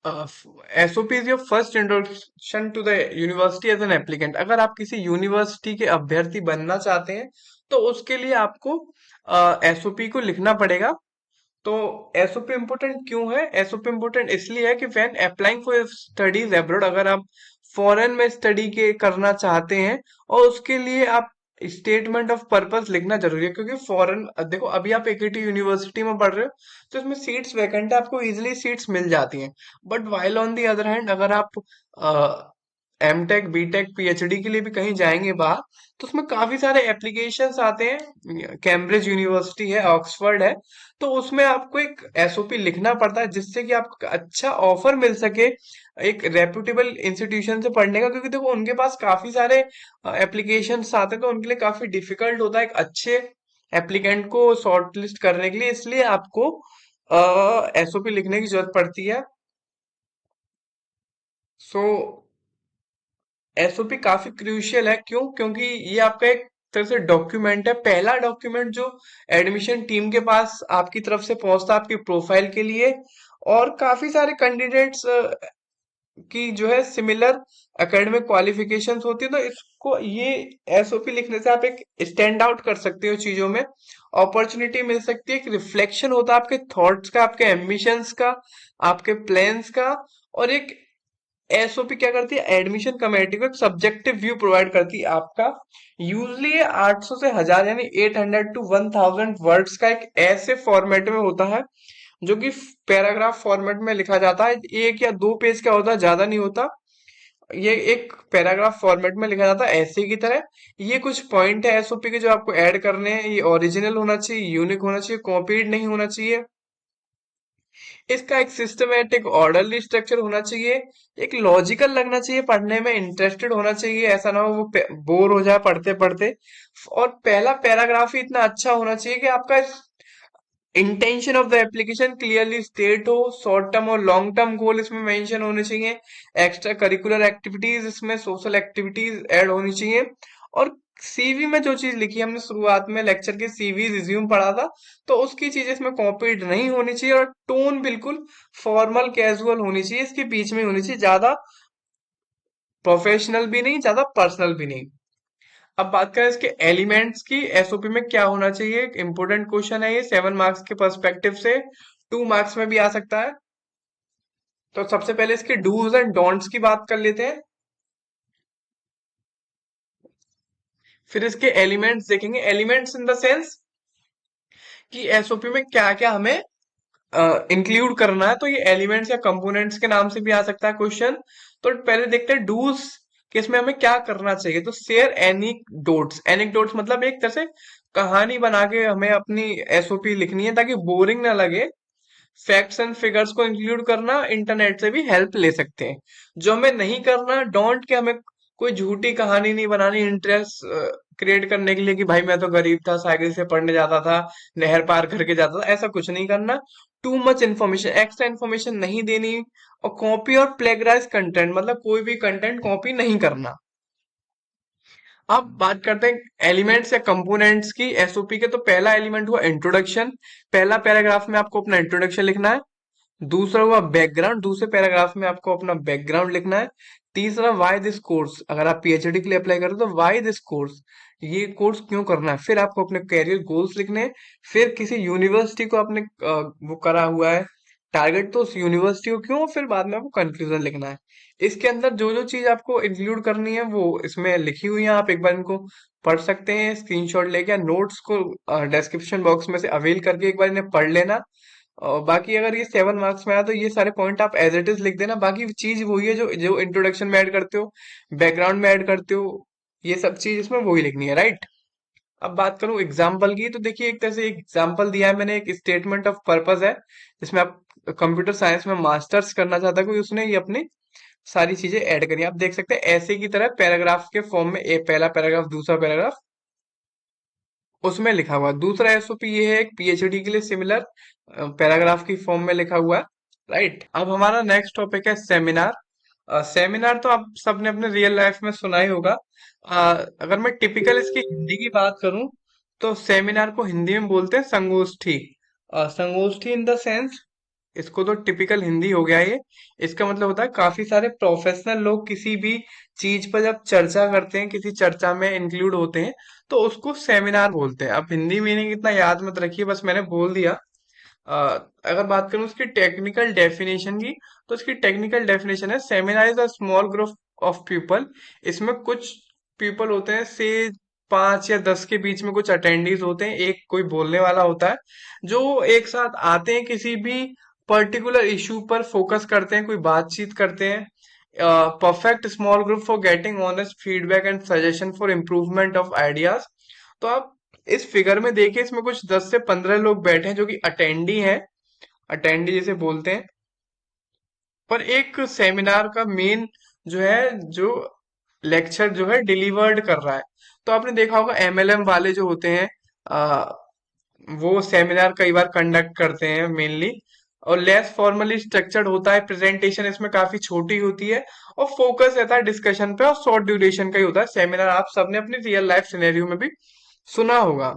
SOP is your first introduction to the university as an applicant. अगर आप किसी यूनिवर्सिटी के अभ्यर्थी बनना चाहते हैं तो उसके लिए आपको एसओपी को लिखना पड़ेगा। तो एसओपी इम्पोर्टेंट क्यों है? एसओपी इम्पोर्टेंट इसलिए है कि when applying for studies abroad, अगर आप फॉरेन में स्टडी के करना चाहते हैं और उसके लिए आप स्टेटमेंट ऑफ पर्पस लिखना जरूरी है, क्योंकि फॉरेन, देखो अभी आप एकेटी यूनिवर्सिटी में पढ़ रहे हो तो इसमें सीट्स वैकेंट है, आपको इजीली सीट्स मिल जाती हैं। But while on the other hand, अगर आप M tech B tech PhD के लिए भी कहीं जाएंगे बाहर, तो उसमें काफी सारे एप्लीकेशंस आते हैं। कैम्ब्रिज यूनिवर्सिटी है, ऑक्सफोर्ड है, तो उसमें आपको एक एसओपी लिखना पड़ता है जिससे कि आपको अच्छा ऑफर मिल सके एक रेप्यूटेबल इंस्टीट्यूशन से पढ़ने का। क्योंकि देखो उनके पास काफी सारे एप्लीकेशंस आते हैं, तो उनके लिए काफी डिफिकल्ट होता है एक अच्छे एप्लीकेंट को शॉर्टलिस्ट करने के लिए, इसलिए आपको एसओपी लिखने की जरूरत पड़ती है। सो एसओपी काफी क्रूशियल है। क्यों? क्योंकि ये आपका एक तरह से डॉक्यूमेंट है, पहला डॉक्यूमेंट जो एडमिशन टीम के पास आपकी तरफ से पहुंचता है आपकी प्रोफाइल के लिए। और काफी सारे कैंडिडेट्स की जो है सिमिलर एकेडमिक क्वालिफिकेशंस होती है, तो इसको ये एसओपी लिखने से आप एक स्टैंड आउट कर सकते हो चीजों में, अपॉर्चुनिटी मिल सकती है, एक रिफ्लेक्शन होता है आपके थॉट्स का, आपके एम्बिशंस का, आपके प्लान्स का। और एक एसओपी क्या करती है? एडमिशन कमेटी को एक सब्जेक्टिव व्यू प्रोवाइड करती है आपका। यूजली ये 800 से 1000 यानी 800 टू 1000 वर्ड्स का एक ऐसे फॉर्मेट में होता है जो कि पैराग्राफ फॉर्मेट में लिखा जाता है। एक या दो पेज का होता है, ज्यादा नहीं होता। ये एक पैराग्राफ फॉर्मेट में लिखा जाता है ऐसे की तरह। ये कुछ पॉइंट है एसओपी के जो आपको ऐड करने हैं। ये ओरिजिनल होना चाहिए, यूनिक होना चाहिए, कॉपीड नहीं होना चाहिए। इसका एक सिस्टमेटिक ऑर्डरली स्ट्रक्चर होना चाहिए, एक लॉजिकल लगना चाहिए, पढ़ने में इंटरेस्टेड होना चाहिए, ऐसा ना हो वो बोर हो जाए पढ़ते पढ़ते। और पहला पैराग्राफ ही इतना अच्छा होना चाहिए कि आपका intention of the application clearly state हो, शॉर्ट टर्म और लॉन्ग टर्म गोल इसमें मेंशन होने चाहिए, एक्स्ट्रा करिकुलर एक्टिविटीज, इसमें सोशल एक्टिविटीज ऐड होनी चाहिए। और सीवी में जो चीज लिखी है, हमने शुरुआत में लेक्चर के सीवी रिज्यूम पढ़ा था, तो उसकी चीज इसमें कॉपीड नहीं होनी चाहिए। और टोन बिल्कुल फॉर्मल कैजुअल होनी चाहिए, इसके बीच में होनी चाहिए, ज्यादा प्रोफेशनल भी नहीं, ज्यादा पर्सनल भी नहीं। अब बात करें इसके एलिमेंट्स की, एसओपी में क्या होना चाहिए, एक इंपॉर्टेंट क्वेश्चन है ये 7 मार्क्स के पर्सपेक्टिव से, 2 मार्क्स में भी आ सकता है। तो सबसे पहले इसके डूज एंड डोंट्स की बात कर लेते हैं, फिर इसके एलिमेंट्स देखेंगे। एलिमेंट्स इन द सेंस कि एसओपी में क्या क्या हमें इंक्लूड करना है, तो ये एलिमेंट्स या कंपोनेंट्स के नाम से भी आ सकता है क्वेश्चन। तो पहले देखते हैं डूज कि इसमें हमें क्या करना चाहिए। तो शेयर एनिकडोट्स, एनिकडोट्स मतलब एक तरह से कहानी बना के हमें अपनी एसओपी लिखनी है ताकि बोरिंग ना लगे। फैक्ट्स एंड फिगर्स को इंक्लूड करना, इंटरनेट से भी हेल्प ले सकते हैं। जो हमें नहीं करना, डोंट, के हमें कोई झूठी कहानी नहीं बनानी इंटरेस्ट क्रिएट करने के लिए कि भाई मैं तो गरीब था, साइकिल से पढ़ने जाता था, नहर पार करके जाता था, ऐसा कुछ नहीं करना। Too much information, extra information नहीं देनी। और कॉपी और प्लेगराइज कंटेंट मतलब कोई भी कंटेंट कॉपी नहीं करना। अब बात करते हैं एलिमेंट्स या कंपोनेंट्स की एसओपी के। तो पहला एलिमेंट हुआ इंट्रोडक्शन, पहला पैराग्राफ में आपको अपना इंट्रोडक्शन लिखना है। दूसरा हुआ बैकग्राउंड, दूसरे पैराग्राफ में आपको अपना बैकग्राउंड लिखना है। तीसरा वाई दिस कोर्स, अगर आप पीएचडी के लिए अप्लाई कर रहे हो तो वाई दिस कोर्स, ये कोर्स क्यों करना है। फिर आपको अपने कैरियर गोल्स लिखने हैं। फिर किसी यूनिवर्सिटी को आपने वो करा हुआ है टारगेट, तो उस यूनिवर्सिटी को क्यों, फिर बाद में आपको कंक्लूजन लिखना है। इसके अंदर जो जो चीज आपको इंक्लूड करनी है वो इसमें लिखी हुई है, आप एक बार इनको पढ़ सकते हैं स्क्रीनशॉट लेके, या नोट्स को डिस्क्रिप्शन बॉक्स में से अवेल करके एक बार इन्हें पढ़ लेना। और बाकी अगर ये 7 मार्क्स में आया तो ये सारे पॉइंट आप एज इट इज लिख देना। बाकी चीज वही है जो जो इंट्रोडक्शन में ऐड करते हो, बैकग्राउंड में ऐड करते हो, ये सब चीज इसमें वही लिखनी है, राइट। अब बात करूं एग्जाम्पल की, तो देखिए एक तरह से एक एग्जाम्पल दिया है मैंने, एक स्टेटमेंट ऑफ पर्पस है जिसमें आप कंप्यूटर साइंस में मास्टर्स करना चाहता है कोई, उसने ये अपनी सारी चीजें ऐड करी, आप देख सकते हैं ऐसे की तरह पैराग्राफ के फॉर्म में, एक पहला पैराग्राफ दूसरा पैराग्राफ उसमें लिखा हुआ है। दूसरा एसओपी ये है एक पीएचडी के लिए सिमिलर पैराग्राफ की फॉर्म में लिखा हुआ है, राइट। अब हमारा नेक्स्ट टॉपिक है सेमिनार। सेमिनार तो आप सबने अपने रियल लाइफ में सुना ही होगा। अगर मैं टिपिकल इसकी हिंदी की बात करूं तो सेमिनार को हिंदी में बोलते हैं संगोष्ठी। संगोष्ठी इन द सेंस इसको तो टिपिकल हिंदी हो गया ये। इसका मतलब होता है काफी सारे प्रोफेशनल लोग किसी भी चीज पर जब चर्चा करते हैं, किसी चर्चा में इंक्लूड होते हैं, तो उसको सेमिनार बोलते हैं। अब हिंदी मीनिंग इतना याद मत रखिए, बस मैंने बोल दिया। अ, अगर बात करूं उसकी टेक्निकल डेफिनेशन की, तो इसकी टेक्निकल डेफिनेशन है seminar is a small group of people. इसमें कुछ पीपल होते हैं से 5 या 10 के बीच में कुछ अटेंडीज होते हैं, एक कोई बोलने वाला होता है, जो एक साथ आते हैं, किसी भी पर्टिकुलर इशू पर फोकस करते हैं, कोई बातचीत करते हैं। Perfect small group for getting honest feedback and suggestion for improvement of ideas. तो आप इस फिगर में देखिए, इसमें कुछ 10 से 15 लोग बैठे हैं जो कि अटेंडी हैं, अटेंडी जिसे बोलते हैं। पर एक सेमिनार का मेन जो है, जो लेक्चर जो है डिलीवर्ड कर रहा है। तो आपने देखा होगा एमएलएम वाले जो होते हैं, आ, वो सेमिनार कई बार कंडक्ट करते हैं मेनली, और लेस फॉर्मली स्ट्रक्चर्ड होता है, प्रेजेंटेशन इसमें काफी छोटी होती है, और फोकस रहता है डिस्कशन पे, और शॉर्ट ड्यूरेशन का ही होता है सेमिनार। आप सबने अपनी रियल लाइफ सिनेरियो में भी सुना होगा।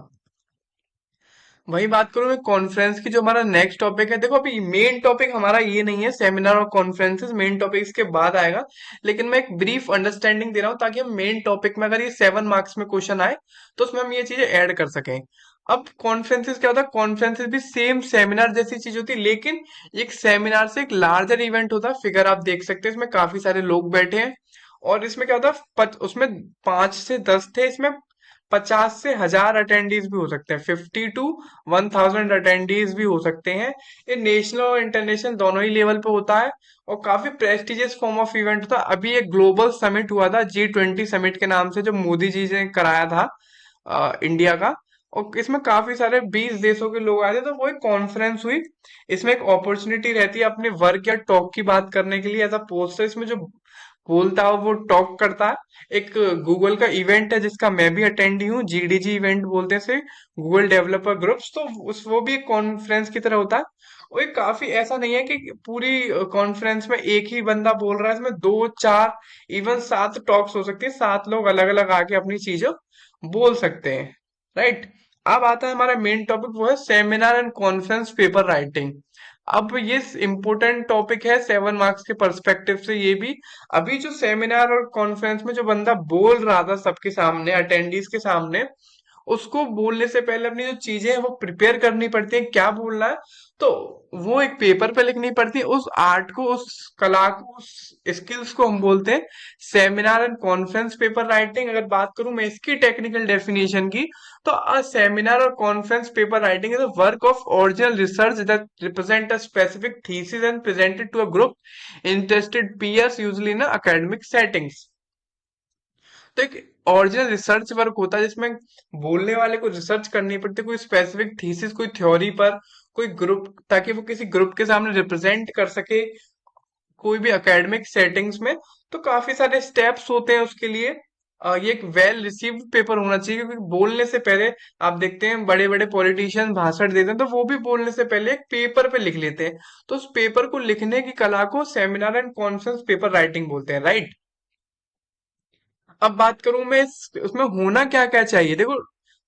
वही बात करूं मैं कॉन्फ्रेंस की, जो हमारा नेक्स्ट टॉपिक है। देखो अभी मेन टॉपिक हमारा ये नहीं है सेमिनार और कॉन्फ्रेंसेस, मेन टॉपिक इसके बाद आएगा। लेकिन मैं एक ब्रीफ अंडरस्टैंडिंग दे रहा हूँ ताकि हम मेन टॉपिक में, अगर ये 7 मार्क्स में क्वेश्चन आए, तो उसमें हम ये चीजें ऐड कर सकें। अब कॉन्फ्रेंसेस क्या होता है, कॉन्फ्रेंसेस भी सेम सेमिनार जैसी चीज होती है, लेकिन एक सेमिनार से एक लार्जर इवेंट होता है। फिगर आप देख सकते हैं, इसमें काफी सारे लोग बैठे हैं, और इसमें क्या होता है, उसमें 5 से 10 थे, इसमें 50 से 1000 अटेंडीज भी हो सकते हैं, 50 to 1000 अटेंडीज भी हो सकते हैं। ये नेशनल और इंटरनेशनल दोनों ही लेवल पे होता है, और काफी प्रेस्टिजियस फॉर्म ऑफ इवेंट होता है। अभी एक ग्लोबल समिट हुआ था, G20 समिट के नाम से, जो मोदी जी ने कराया था इंडिया का। और इसमें काफी सारे 20 देशों के लोग आए थे, तो वो एक कॉन्फ्रेंस हुई। इसमें एक अपॉर्चुनिटी रहती है अपने वर्क या टॉक की बात करने के लिए, एज अ पोस्टर इसमें जो बोलता है वो टॉक करता है। एक गूगल का इवेंट है जिसका मैं भी अटेंडी हूँ, GDG इवेंट बोलते हैं इसे, गूगल डेवलपर ग्रुप्स। तो उस वो भी एक कॉन्फ्रेंस की तरह होता है। वो एक काफी ऐसा नहीं है कि पूरी कॉन्फ्रेंस में एक ही बंदा बोल रहा है, इसमें 2 4 इवन 7 टॉक्स हो सकती है, 7 लोग अलग अलग आके अपनी चीजें बोल सकते हैं, राइट। अब आता है हमारा मेन टॉपिक, वो है seminar and conference paper writing. अब ये इम्पोर्टेंट टॉपिक है 7 मार्क्स के पर्सपेक्टिव से ये भी। अभी जो सेमिनार और कॉन्फ्रेंस में जो बंदा बोल रहा था सबके सामने, अटेंडीज के सामने, उसको बोलने से पहले अपनी जो चीजें हैं वो प्रिपेयर करनी पड़ती है, क्या बोलना है। तो वो एक पेपर पे लिखनी पड़ती है, उस आर्ट को, उस कला को, उस स्किल्स को हम बोलते हैं seminar and conference paper writing. अगर बात करूं मैं इसकी टेक्निकल डेफिनेशन की, तो अ सेमिनार और conference paper writing is a work of original research that represent a specific thesis and presented to a group interested peers, usually in academic settings. तो एक ओरिजिनल रिसर्च वर्क होता है जिसमें बोलने वाले को रिसर्च करनी पड़ती है, कोई स्पेसिफिक थीसिस, कोई थ्योरी पर, कोई ग्रुप, ताकि वो किसी ग्रुप के सामने रिप्रेजेंट कर सके कोई भी एकेडमिक सेटिंग्स में। तो काफी सारे स्टेप्स होते हैं उसके लिए। ये एक वेल रिसीव्ड पेपर होना चाहिए, क्योंकि बोलने से पहले आप देखते हैं बड़े बड़े पॉलिटिशियन भाषण देते हैं, तो वो भी बोलने से पहले एक पेपर पे लिख लेते हैं। तो उस पेपर को लिखने की कला को seminar and conference paper writing बोलते हैं, राइट। अब बात करूं मैं उसमें होना क्या क्या चाहिए। देखो,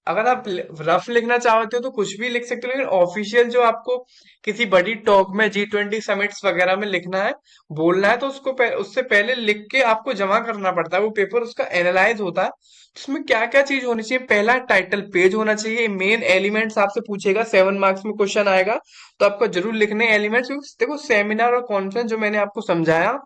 अगर आप रफ लिखना चाहते हो तो कुछ भी लिख सकते हो, लेकिन ऑफिशियल जो आपको किसी बड़ी टॉक में, G20 समिट्स वगैरह में लिखना है, बोलना है, तो उसको उससे पहले लिख के आपको जमा करना पड़ता है वो पेपर, उसका एनालाइज होता है। उसमें क्या क्या चीज होनी चाहिए, पहला टाइटल पेज होना चाहिए, मेन एलिमेंट्स आपसे पूछेगा, 7 मार्क्स में क्वेश्चन आएगा, तो आपको जरूर लिखने एलिमेंट्स। देखो सेमिनार और कॉन्फ्रेंस जो मैंने आपको समझाया,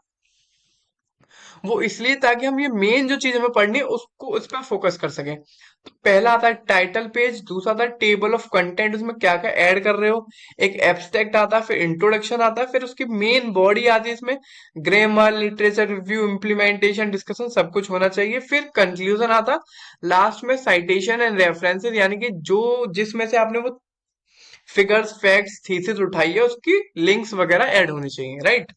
वो इसलिए ताकि हम ये मेन जो चीज हमें पढ़नी है उसको, उस पर फोकस कर सकें। तो पहला आता है टाइटल पेज, दूसरा आता है टेबल ऑफ कंटेंट, उसमें क्या क्या ऐड कर रहे हो, एक एब्स्ट्रैक्ट आता है, फिर इंट्रोडक्शन आता है, फिर उसकी मेन बॉडी आती है, इसमें grammar, literature review, implementation, discussion, सब कुछ होना चाहिए। फिर कंक्लूजन आता है लास्ट में, साइटेशन एंड रेफरेंसेस, यानी कि जो जिसमें से आपने वो फिगर्स, फैक्ट्स, थीसिस उठाई है, उसकी लिंक्स वगैरह ऐड होनी चाहिए, राइट।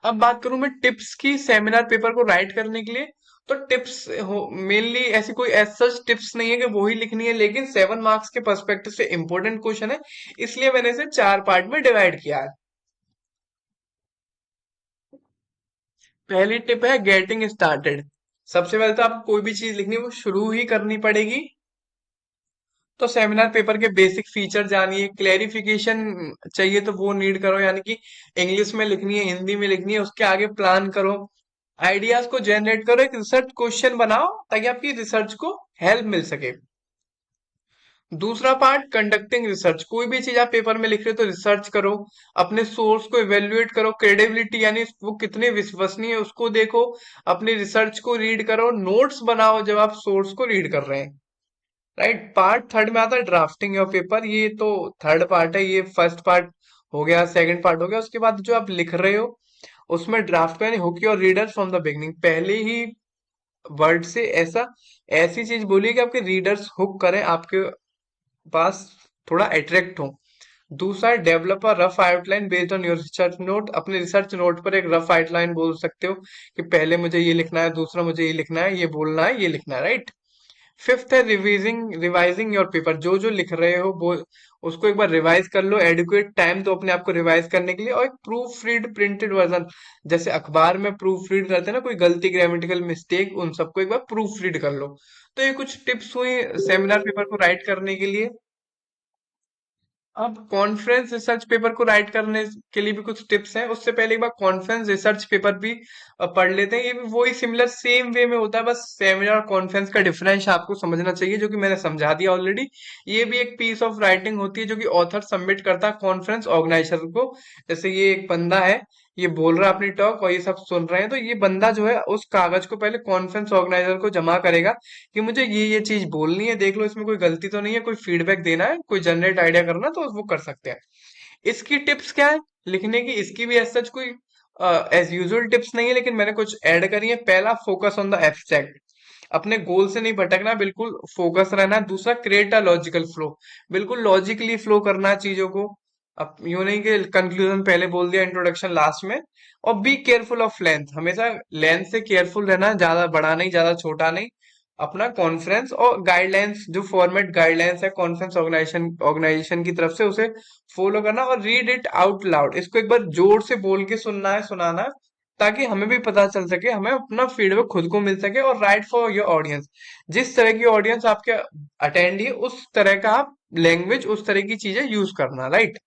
अब बात करूं मैं टिप्स की सेमिनार पेपर को राइट करने के लिए, तो टिप्स हो मेनली ऐसी कोई एज सच टिप्स नहीं है कि वो ही लिखनी है, लेकिन 7 मार्क्स के पर्सपेक्टिव से इंपॉर्टेंट क्वेश्चन है, इसलिए मैंने इसे 4 पार्ट में डिवाइड किया है। पहली टिप है गेटिंग स्टार्टेड। सबसे पहले तो आपको कोई भी चीज लिखनी है वो शुरू ही करनी पड़ेगी। तो सेमिनार पेपर के बेसिक फीचर जानिए, क्लेरिफिकेशन चाहिए तो वो नीड करो, यानी कि इंग्लिश में लिखनी है, हिंदी में लिखनी है, उसके आगे प्लान करो, आइडियाज को जनरेट करो, एक रिसर्च क्वेश्चन बनाओ ताकि आपकी रिसर्च को हेल्प मिल सके। दूसरा पार्ट, कंडक्टिंग रिसर्च। कोई भी चीज आप पेपर में लिख रहे हो तो रिसर्च करो, अपने सोर्स को इवेल्युएट करो, क्रेडिबिलिटी यानी वो कितने विश्वसनीय है उसको देखो, अपनी रिसर्च को रीड करो, नोट्स बनाओ जब आप सोर्स को रीड कर रहे हैं। राइट, पार्ट थर्ड में आता है ड्राफ्टिंग योर पेपर। ये तो थर्ड पार्ट है, ये फर्स्ट पार्ट हो गया, सेकंड पार्ट हो गया। उसके बाद जो आप लिख रहे हो उसमें ड्राफ्ट यानी hook your reader from the beginning. पहले ही वर्ड से ऐसी चीज बोलिए कि आपके रीडर्स हुक करें, आपके पास थोड़ा अट्रैक्ट हो। दूसरा, develop a rough outline based on your research note. अपने रिसर्च नोट पर एक रफ आउटलाइन बोल सकते हो कि पहले मुझे ये लिखना है, दूसरा मुझे ये लिखना है, ये बोलना है, ये लिखना है। राइट। फिफ्थ है रिवाइजिंग योर पेपर। जो जो लिख रहे हो वो उसको एक बार रिवाइज कर लो, एडुकेट टाइम तो अपने आप को रिवाइज करने के लिए। और एक प्रूफ रीड प्रिंटेड वर्जन, जैसे अखबार में प्रूफ रीड करते हैं ना, कोई गलती, ग्रामेटिकल मिस्टेक, उन सबको एक बार प्रूफ रीड कर लो। तो ये कुछ टिप्स हुई सेमिनार पेपर को राइट करने के लिए। अब कॉन्फ्रेंस रिसर्च पेपर को राइट करने के लिए भी कुछ टिप्स हैं। उससे पहले एक बार कॉन्फ्रेंस रिसर्च पेपर भी पढ़ लेते हैं। ये भी वही सिमिलर सेम वे में होता है, बस सेमिनार और कॉन्फ्रेंस का डिफरेंस आपको समझना चाहिए, जो कि मैंने समझा दिया ऑलरेडी। ये भी एक पीस ऑफ राइटिंग होती है जो कि ऑथर सबमिट करता है कॉन्फ्रेंस ऑर्गेनाइजर को। जैसे ये एक बंदा है, ये बोल रहा है अपनी टॉक और ये सब सुन रहे हैं, तो ये बंदा जो है उस कागज को पहले कॉन्फ्रेंस ऑर्गेनाइजर को जमा करेगा कि मुझे ये चीज बोलनी है, देख लो इसमें कोई गलती तो नहीं है, कोई फीडबैक देना है, कोई जनरेट आइडिया करना है, तो वो कर सकते हैं। इसकी टिप्स क्या है लिखने की, इसकी भी एज सच कोई एज यूजुअल टिप्स नहीं है, लेकिन मैंने कुछ ऐड करी है। पहला, फोकस ऑन द एब्स्ट्रैक्ट। अपने गोल से नहीं भटकना, बिल्कुल फोकस रहना है। दूसरा, क्रिएट अ लॉजिकल फ्लो। बिल्कुल लॉजिकली फ्लो करना है चीजों को। अब यूं नहीं कि कंक्लूजन पहले बोल दिया, इंट्रोडक्शन लास्ट में। और बी केयरफुल ऑफ लेंथ। हमेशा लेंथ से केयरफुल रहना, ज्यादा बड़ा नहीं, ज्यादा छोटा नहीं। अपना कॉन्फ्रेंस और गाइडलाइंस, जो फॉर्मेट गाइडलाइंस है कॉन्फ्रेंस ऑर्गेनाइजेशन की तरफ से, उसे फॉलो करना और रीड इट आउट लाउड। इसको एक बार जोर से बोल के सुनना है, सुनाना है, ताकि हमें भी पता चल सके, हमें अपना फीडबैक खुद को मिल सके। और राइट फॉर योर ऑडियंस, जिस तरह की ऑडियंस आपके अटेंड है उस तरह का आप लैंग्वेज, उस तरह की चीजें यूज करना। राइट।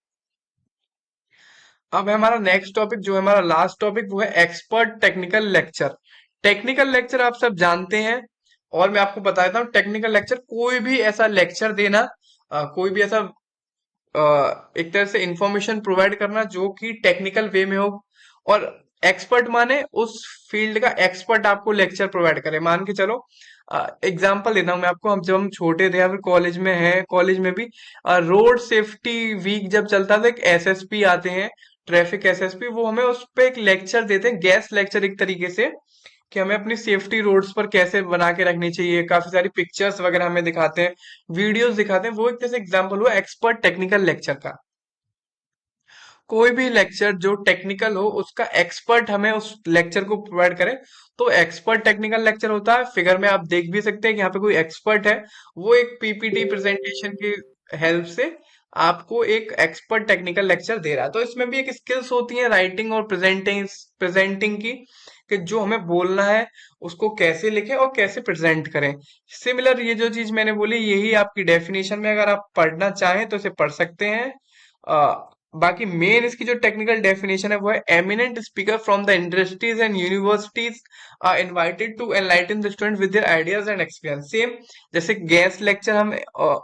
अब है हमारा नेक्स्ट टॉपिक, जो है हमारा लास्ट टॉपिक, वो है expert technical lecture. Technical lecture आप सब जानते हैं, और मैं आपको बता देता हूँ, टेक्निकल लेक्चर कोई भी ऐसा लेक्चर देना, कोई भी ऐसा एक तरह से इंफॉर्मेशन प्रोवाइड करना जो कि टेक्निकल वे में हो। और एक्सपर्ट माने उस फील्ड का एक्सपर्ट आपको लेक्चर प्रोवाइड करे। मान के चलो, एग्जाम्पल देता हूँ मैं आपको। हम जब हम छोटे थे या फिर कॉलेज में हैं, कॉलेज में भी रोड सेफ्टी वीक जब चलता था, एक एसएसपी आते हैं, ट्रैफिक एसएसपी, वो हमें उस पे एक लेक्चर देते हैं, गैस लेक्चर एक तरीके से, कि हमें अपनी सेफ्टी रोड्स पर कैसे बना के रखनी चाहिए। काफी सारी पिक्चर्स वगैरह हमें दिखाते हैं, वीडियोस दिखाते हैं। वो एक जैसे एग्जांपल हुआ एक्सपर्ट टेक्निकल लेक्चर का। कोई भी लेक्चर जो टेक्निकल हो, उसका एक्सपर्ट हमें उस लेक्चर को प्रोवाइड करे, तो एक्सपर्ट टेक्निकल लेक्चर होता है। फिगर में आप देख भी सकते हैं कि यहाँ पे कोई एक्सपर्ट है, वो एक पीपीटी प्रेजेंटेशन की हेल्प से आपको एक एक्सपर्ट टेक्निकल लेक्चर दे रहा है। तो इसमें भी एक स्किल्स होती है राइटिंग और प्रेजेंटिंग की, कि जो हमें बोलना है उसको कैसे लिखें और कैसे प्रेजेंट करें। सिमिलर ये जो चीज मैंने बोली, यही आपकी डेफिनेशन में, अगर आप पढ़ना चाहें तो इसे पढ़ सकते हैं। बाकी मेन इसकी जो टेक्निकल डेफिनेशन है वो है, eminent speaker from the industries and universities are invited to enlighten the student with their ideas and experience. Same जैसे गैस लेक्चर, हम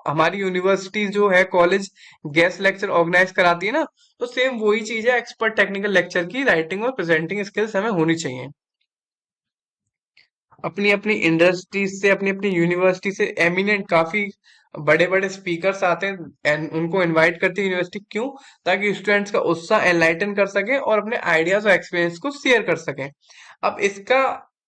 हमारी यूनिवर्सिटी जो है, कॉलेज गैस लेक्चर ऑर्गेनाइज कराती है ना, तो सेम वही चीज है, एक्सपर्ट टेक्निकल लेक्चर की राइटिंग और प्रेजेंटिंग स्किल्स हमें होनी चाहिए। अपनी अपनी इंडस्ट्रीज से, अपनी अपनी यूनिवर्सिटी से एमिनेंट, काफी बड़े बड़े स्पीकर्स आते हैं, एंड उनको इनवाइट करती है यूनिवर्सिटी। क्यों? ताकि स्टूडेंट्स का उत्साह एनलाइटन कर सके और अपने आइडियाज और एक्सपीरियंस को शेयर कर सकें। अब इसका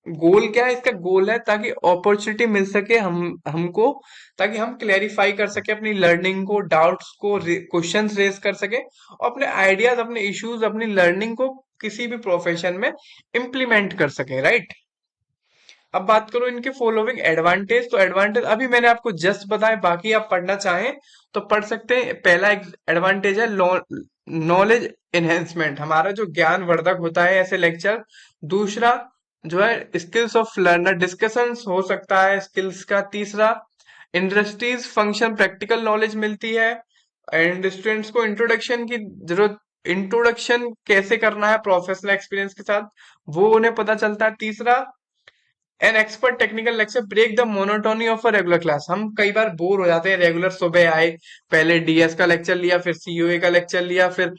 गोल क्या है? इसका गोल है ताकि अपॉर्चुनिटी मिल सके हमको, ताकि हम क्लेरिफाई कर सके अपनी लर्निंग को, डाउट्स को, क्वेश्चंस रेज कर सके, और अपने आइडियाज, अपने इश्यूज, अपनी लर्निंग को किसी भी प्रोफेशन में इम्प्लीमेंट कर सके। राइट। अब बात करो इनके फॉलोइंग एडवांटेज। तो एडवांटेज अभी मैंने आपको जस्ट बताए, बाकी आप पढ़ना चाहें तो पढ़ सकते हैं। पहला एडवांटेज है नॉलेज एनहेंसमेंट, हमारा जो ज्ञान वर्धक होता है ऐसे लेक्चर। दूसरा जो है, स्किल्स ऑफ लर्नर, डिस्कशंस हो सकता है स्किल्स का। तीसरा, इंडस्ट्रीज फंक्शन प्रैक्टिकल नॉलेज मिलती है। एंड स्टूडेंट्स को इंट्रोडक्शन की जरूरत, इंट्रोडक्शन कैसे करना है प्रोफेशनल एक्सपीरियंस के साथ, वो उन्हें पता चलता है। तीसरा, an expert technical lecture break the monotony of a regular class. हम कई बार बोर हो जाते हैं, रेगुलर सुबह आए, पहले डीएस का लेक्चर लिया, फिर सीओए का लेक्चर लिया, फिर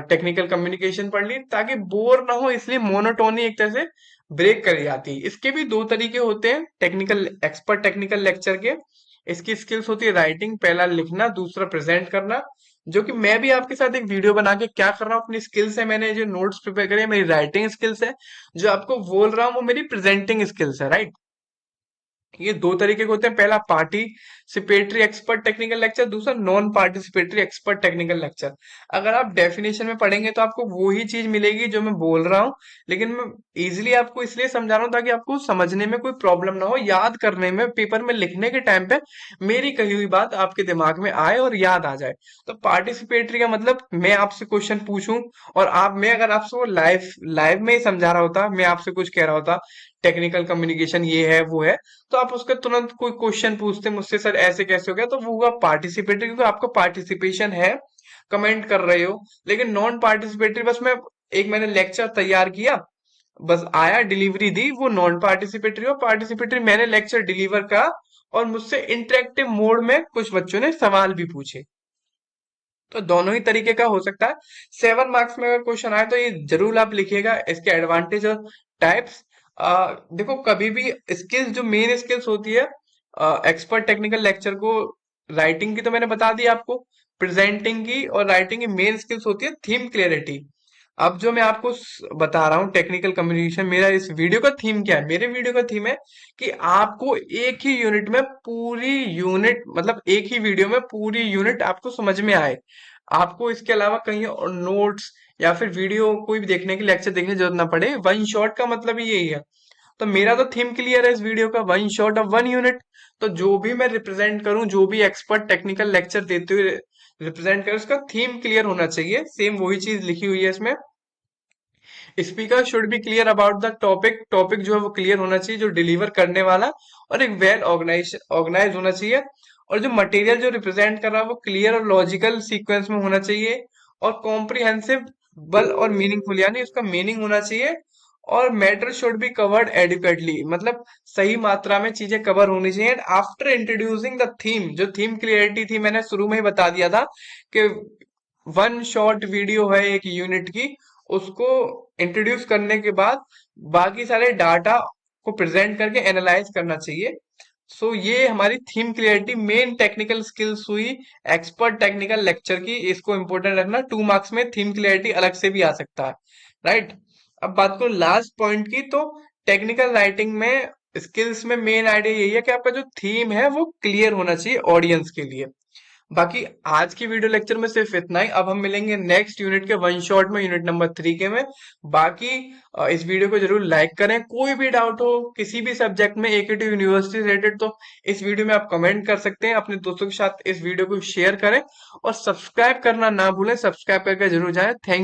टेक्निकल कम्युनिकेशन पढ़ ली, ताकि बोर ना हो, इसलिए मोनोटोनी एक तरह से ब्रेक करी जाती है। इसके भी दो तरीके होते हैं टेक्निकल एक्सपर्ट टेक्निकल लेक्चर के। इसकी स्किल्स होती है राइटिंग, पहला लिखना, दूसरा प्रेजेंट करना, जो कि मैं भी आपके साथ एक वीडियो बना के क्या कर रहा हूँ, अपनी स्किल्स है, मैंने जो नोट्स प्रिपेयर करे, मेरी राइटिंग स्किल्स है, जो आपको बोल रहा हूँ वो मेरी प्रेजेंटिंग स्किल्स है, राइट। ये दो तरीके के होते हैं, पहला पार्टिसिपेटरी एक्सपर्ट टेक्निकल लेक्चर, दूसरा non participatory expert technical lecture. अगर आप डेफिनेशन में पढ़ेंगे तो आपको वो ही चीज मिलेगी जो मैं बोल रहा हूँ, लेकिन मैं इजीली आपको इसलिए समझा रहा हूँ ताकि आपको समझने में कोई प्रॉब्लम ना हो, याद करने में, पेपर में लिखने के टाइम पे मेरी कही हुई बात आपके दिमाग में आए और याद आ जाए। तो पार्टिसिपेटरी का मतलब मैं आपसे क्वेश्चन पूछूं और मैं अगर आपसे वो लाइव लाइव में ही समझा रहा होता, मैं आपसे कुछ कह रहा होता, टेक्निकल कम्युनिकेशन ये है वो है, तो आप उसका तुरंत कोई क्वेश्चन पूछते मुझसे, सर ऐसे कैसे हो गया, तो वो हुआ पार्टिसिपेटरी, क्योंकि आपको पार्टिसिपेशन है, कमेंट कर रहे हो। लेकिन नॉन पार्टिसिपेटरी, बस मैंने लेक्चर तैयार किया, बस आया, डिलीवरी दी, वो नॉन पार्टिसिपेटरी हो। पार्टिसिपेटरी मैंने लेक्चर डिलीवर करा और मुझसे इंटरेक्टिव मोड में कुछ बच्चों ने सवाल भी पूछे। तो दोनों ही तरीके का हो सकता है। 7 मार्क्स में अगर क्वेश्चन आए तो ये जरूर आप लिखिएगा, इसके एडवांटेज और टाइप्स। देखो, कभी भी स्किल्स, जो मेन स्किल्स होती है एक्सपर्ट टेक्निकल लेक्चर को, राइटिंग की तो मैंने बता दी आपको, प्रेजेंटिंग की और राइटिंग की मेन स्किल्स होती है थीम क्लियरिटी। अब जो मैं आपको बता रहा हूँ टेक्निकल कम्युनिकेशन, मेरा इस वीडियो का थीम क्या है, मेरे वीडियो का थीम है कि आपको एक ही यूनिट में पूरी यूनिट, मतलब एक ही वीडियो में पूरी यूनिट आपको समझ में आए, आपको इसके अलावा कहीं और नोट्स या फिर वीडियो कोई भी देखने की, लेक्चर देखने की जरूरत ना पड़े। वन शॉट का मतलब ही यही है। तो मेरा तो थीम क्लियर है इस वीडियो का, one shot of one unit. तो जो भी मैं रिप्रेजेंट करूं, जो भी एक्सपर्ट टेक्निकल लेक्चर देते हुए रिप्रेजेंट करूं, उसका थीम क्लियर होना चाहिए। सेम वही चीज लिखी हुई है इसमें। Speaker should be clear about the topic, topic जो है वो क्लियर होना चाहिए जो डिलीवर करने वाला, और एक वेल ऑर्गेनाइज ऑर्गेनाइज होना चाहिए। और जो मटेरियल जो रिप्रेजेंट कर रहा है वो क्लियर और लॉजिकल सीक्वेंस में होना चाहिए, और कॉम्प्रिहेंसिव बल और मीनिंगफुल, यानी उसका मीनिंग होना चाहिए। और matter should be covered adequately, मतलब सही मात्रा में चीजें कवर होनी चाहिए। And after introducing the theme, जो थीम क्लियरिटी थी मैंने शुरू में ही बता दिया था कि वन शॉट वीडियो है एक यूनिट की, उसको इंट्रोड्यूस करने के बाद बाकी सारे डाटा को प्रेजेंट करके एनालाइज करना चाहिए। सो ये हमारी theme clarity, main technical skills हुई एक्सपर्ट टेक्निकल लेक्चर की। इसको इंपॉर्टेंट रखना, 2 मार्क्स में थीम क्लियरिटी अलग से भी आ सकता है, राइट। अब बात करो लास्ट पॉइंट की, तो टेक्निकल राइटिंग में स्किल्स में मेन आइडिया यही है कि आपका जो थीम है वो क्लियर होना चाहिए ऑडियंस के लिए। बाकी आज की वीडियो लेक्चर में सिर्फ इतना ही। अब हम मिलेंगे नेक्स्ट यूनिट के वन शॉट में, यूनिट नंबर 3 के में। बाकी इस वीडियो को जरूर लाइक करें। कोई भी डाउट हो किसी भी सब्जेक्ट में एकेटी यूनिवर्सिटी रिलेटेड, तो इस वीडियो में आप कमेंट कर सकते हैं। अपने दोस्तों के साथ इस वीडियो को शेयर करें और सब्सक्राइब करना ना भूलें, सब्सक्राइब करके जरूर जाएं। थैंक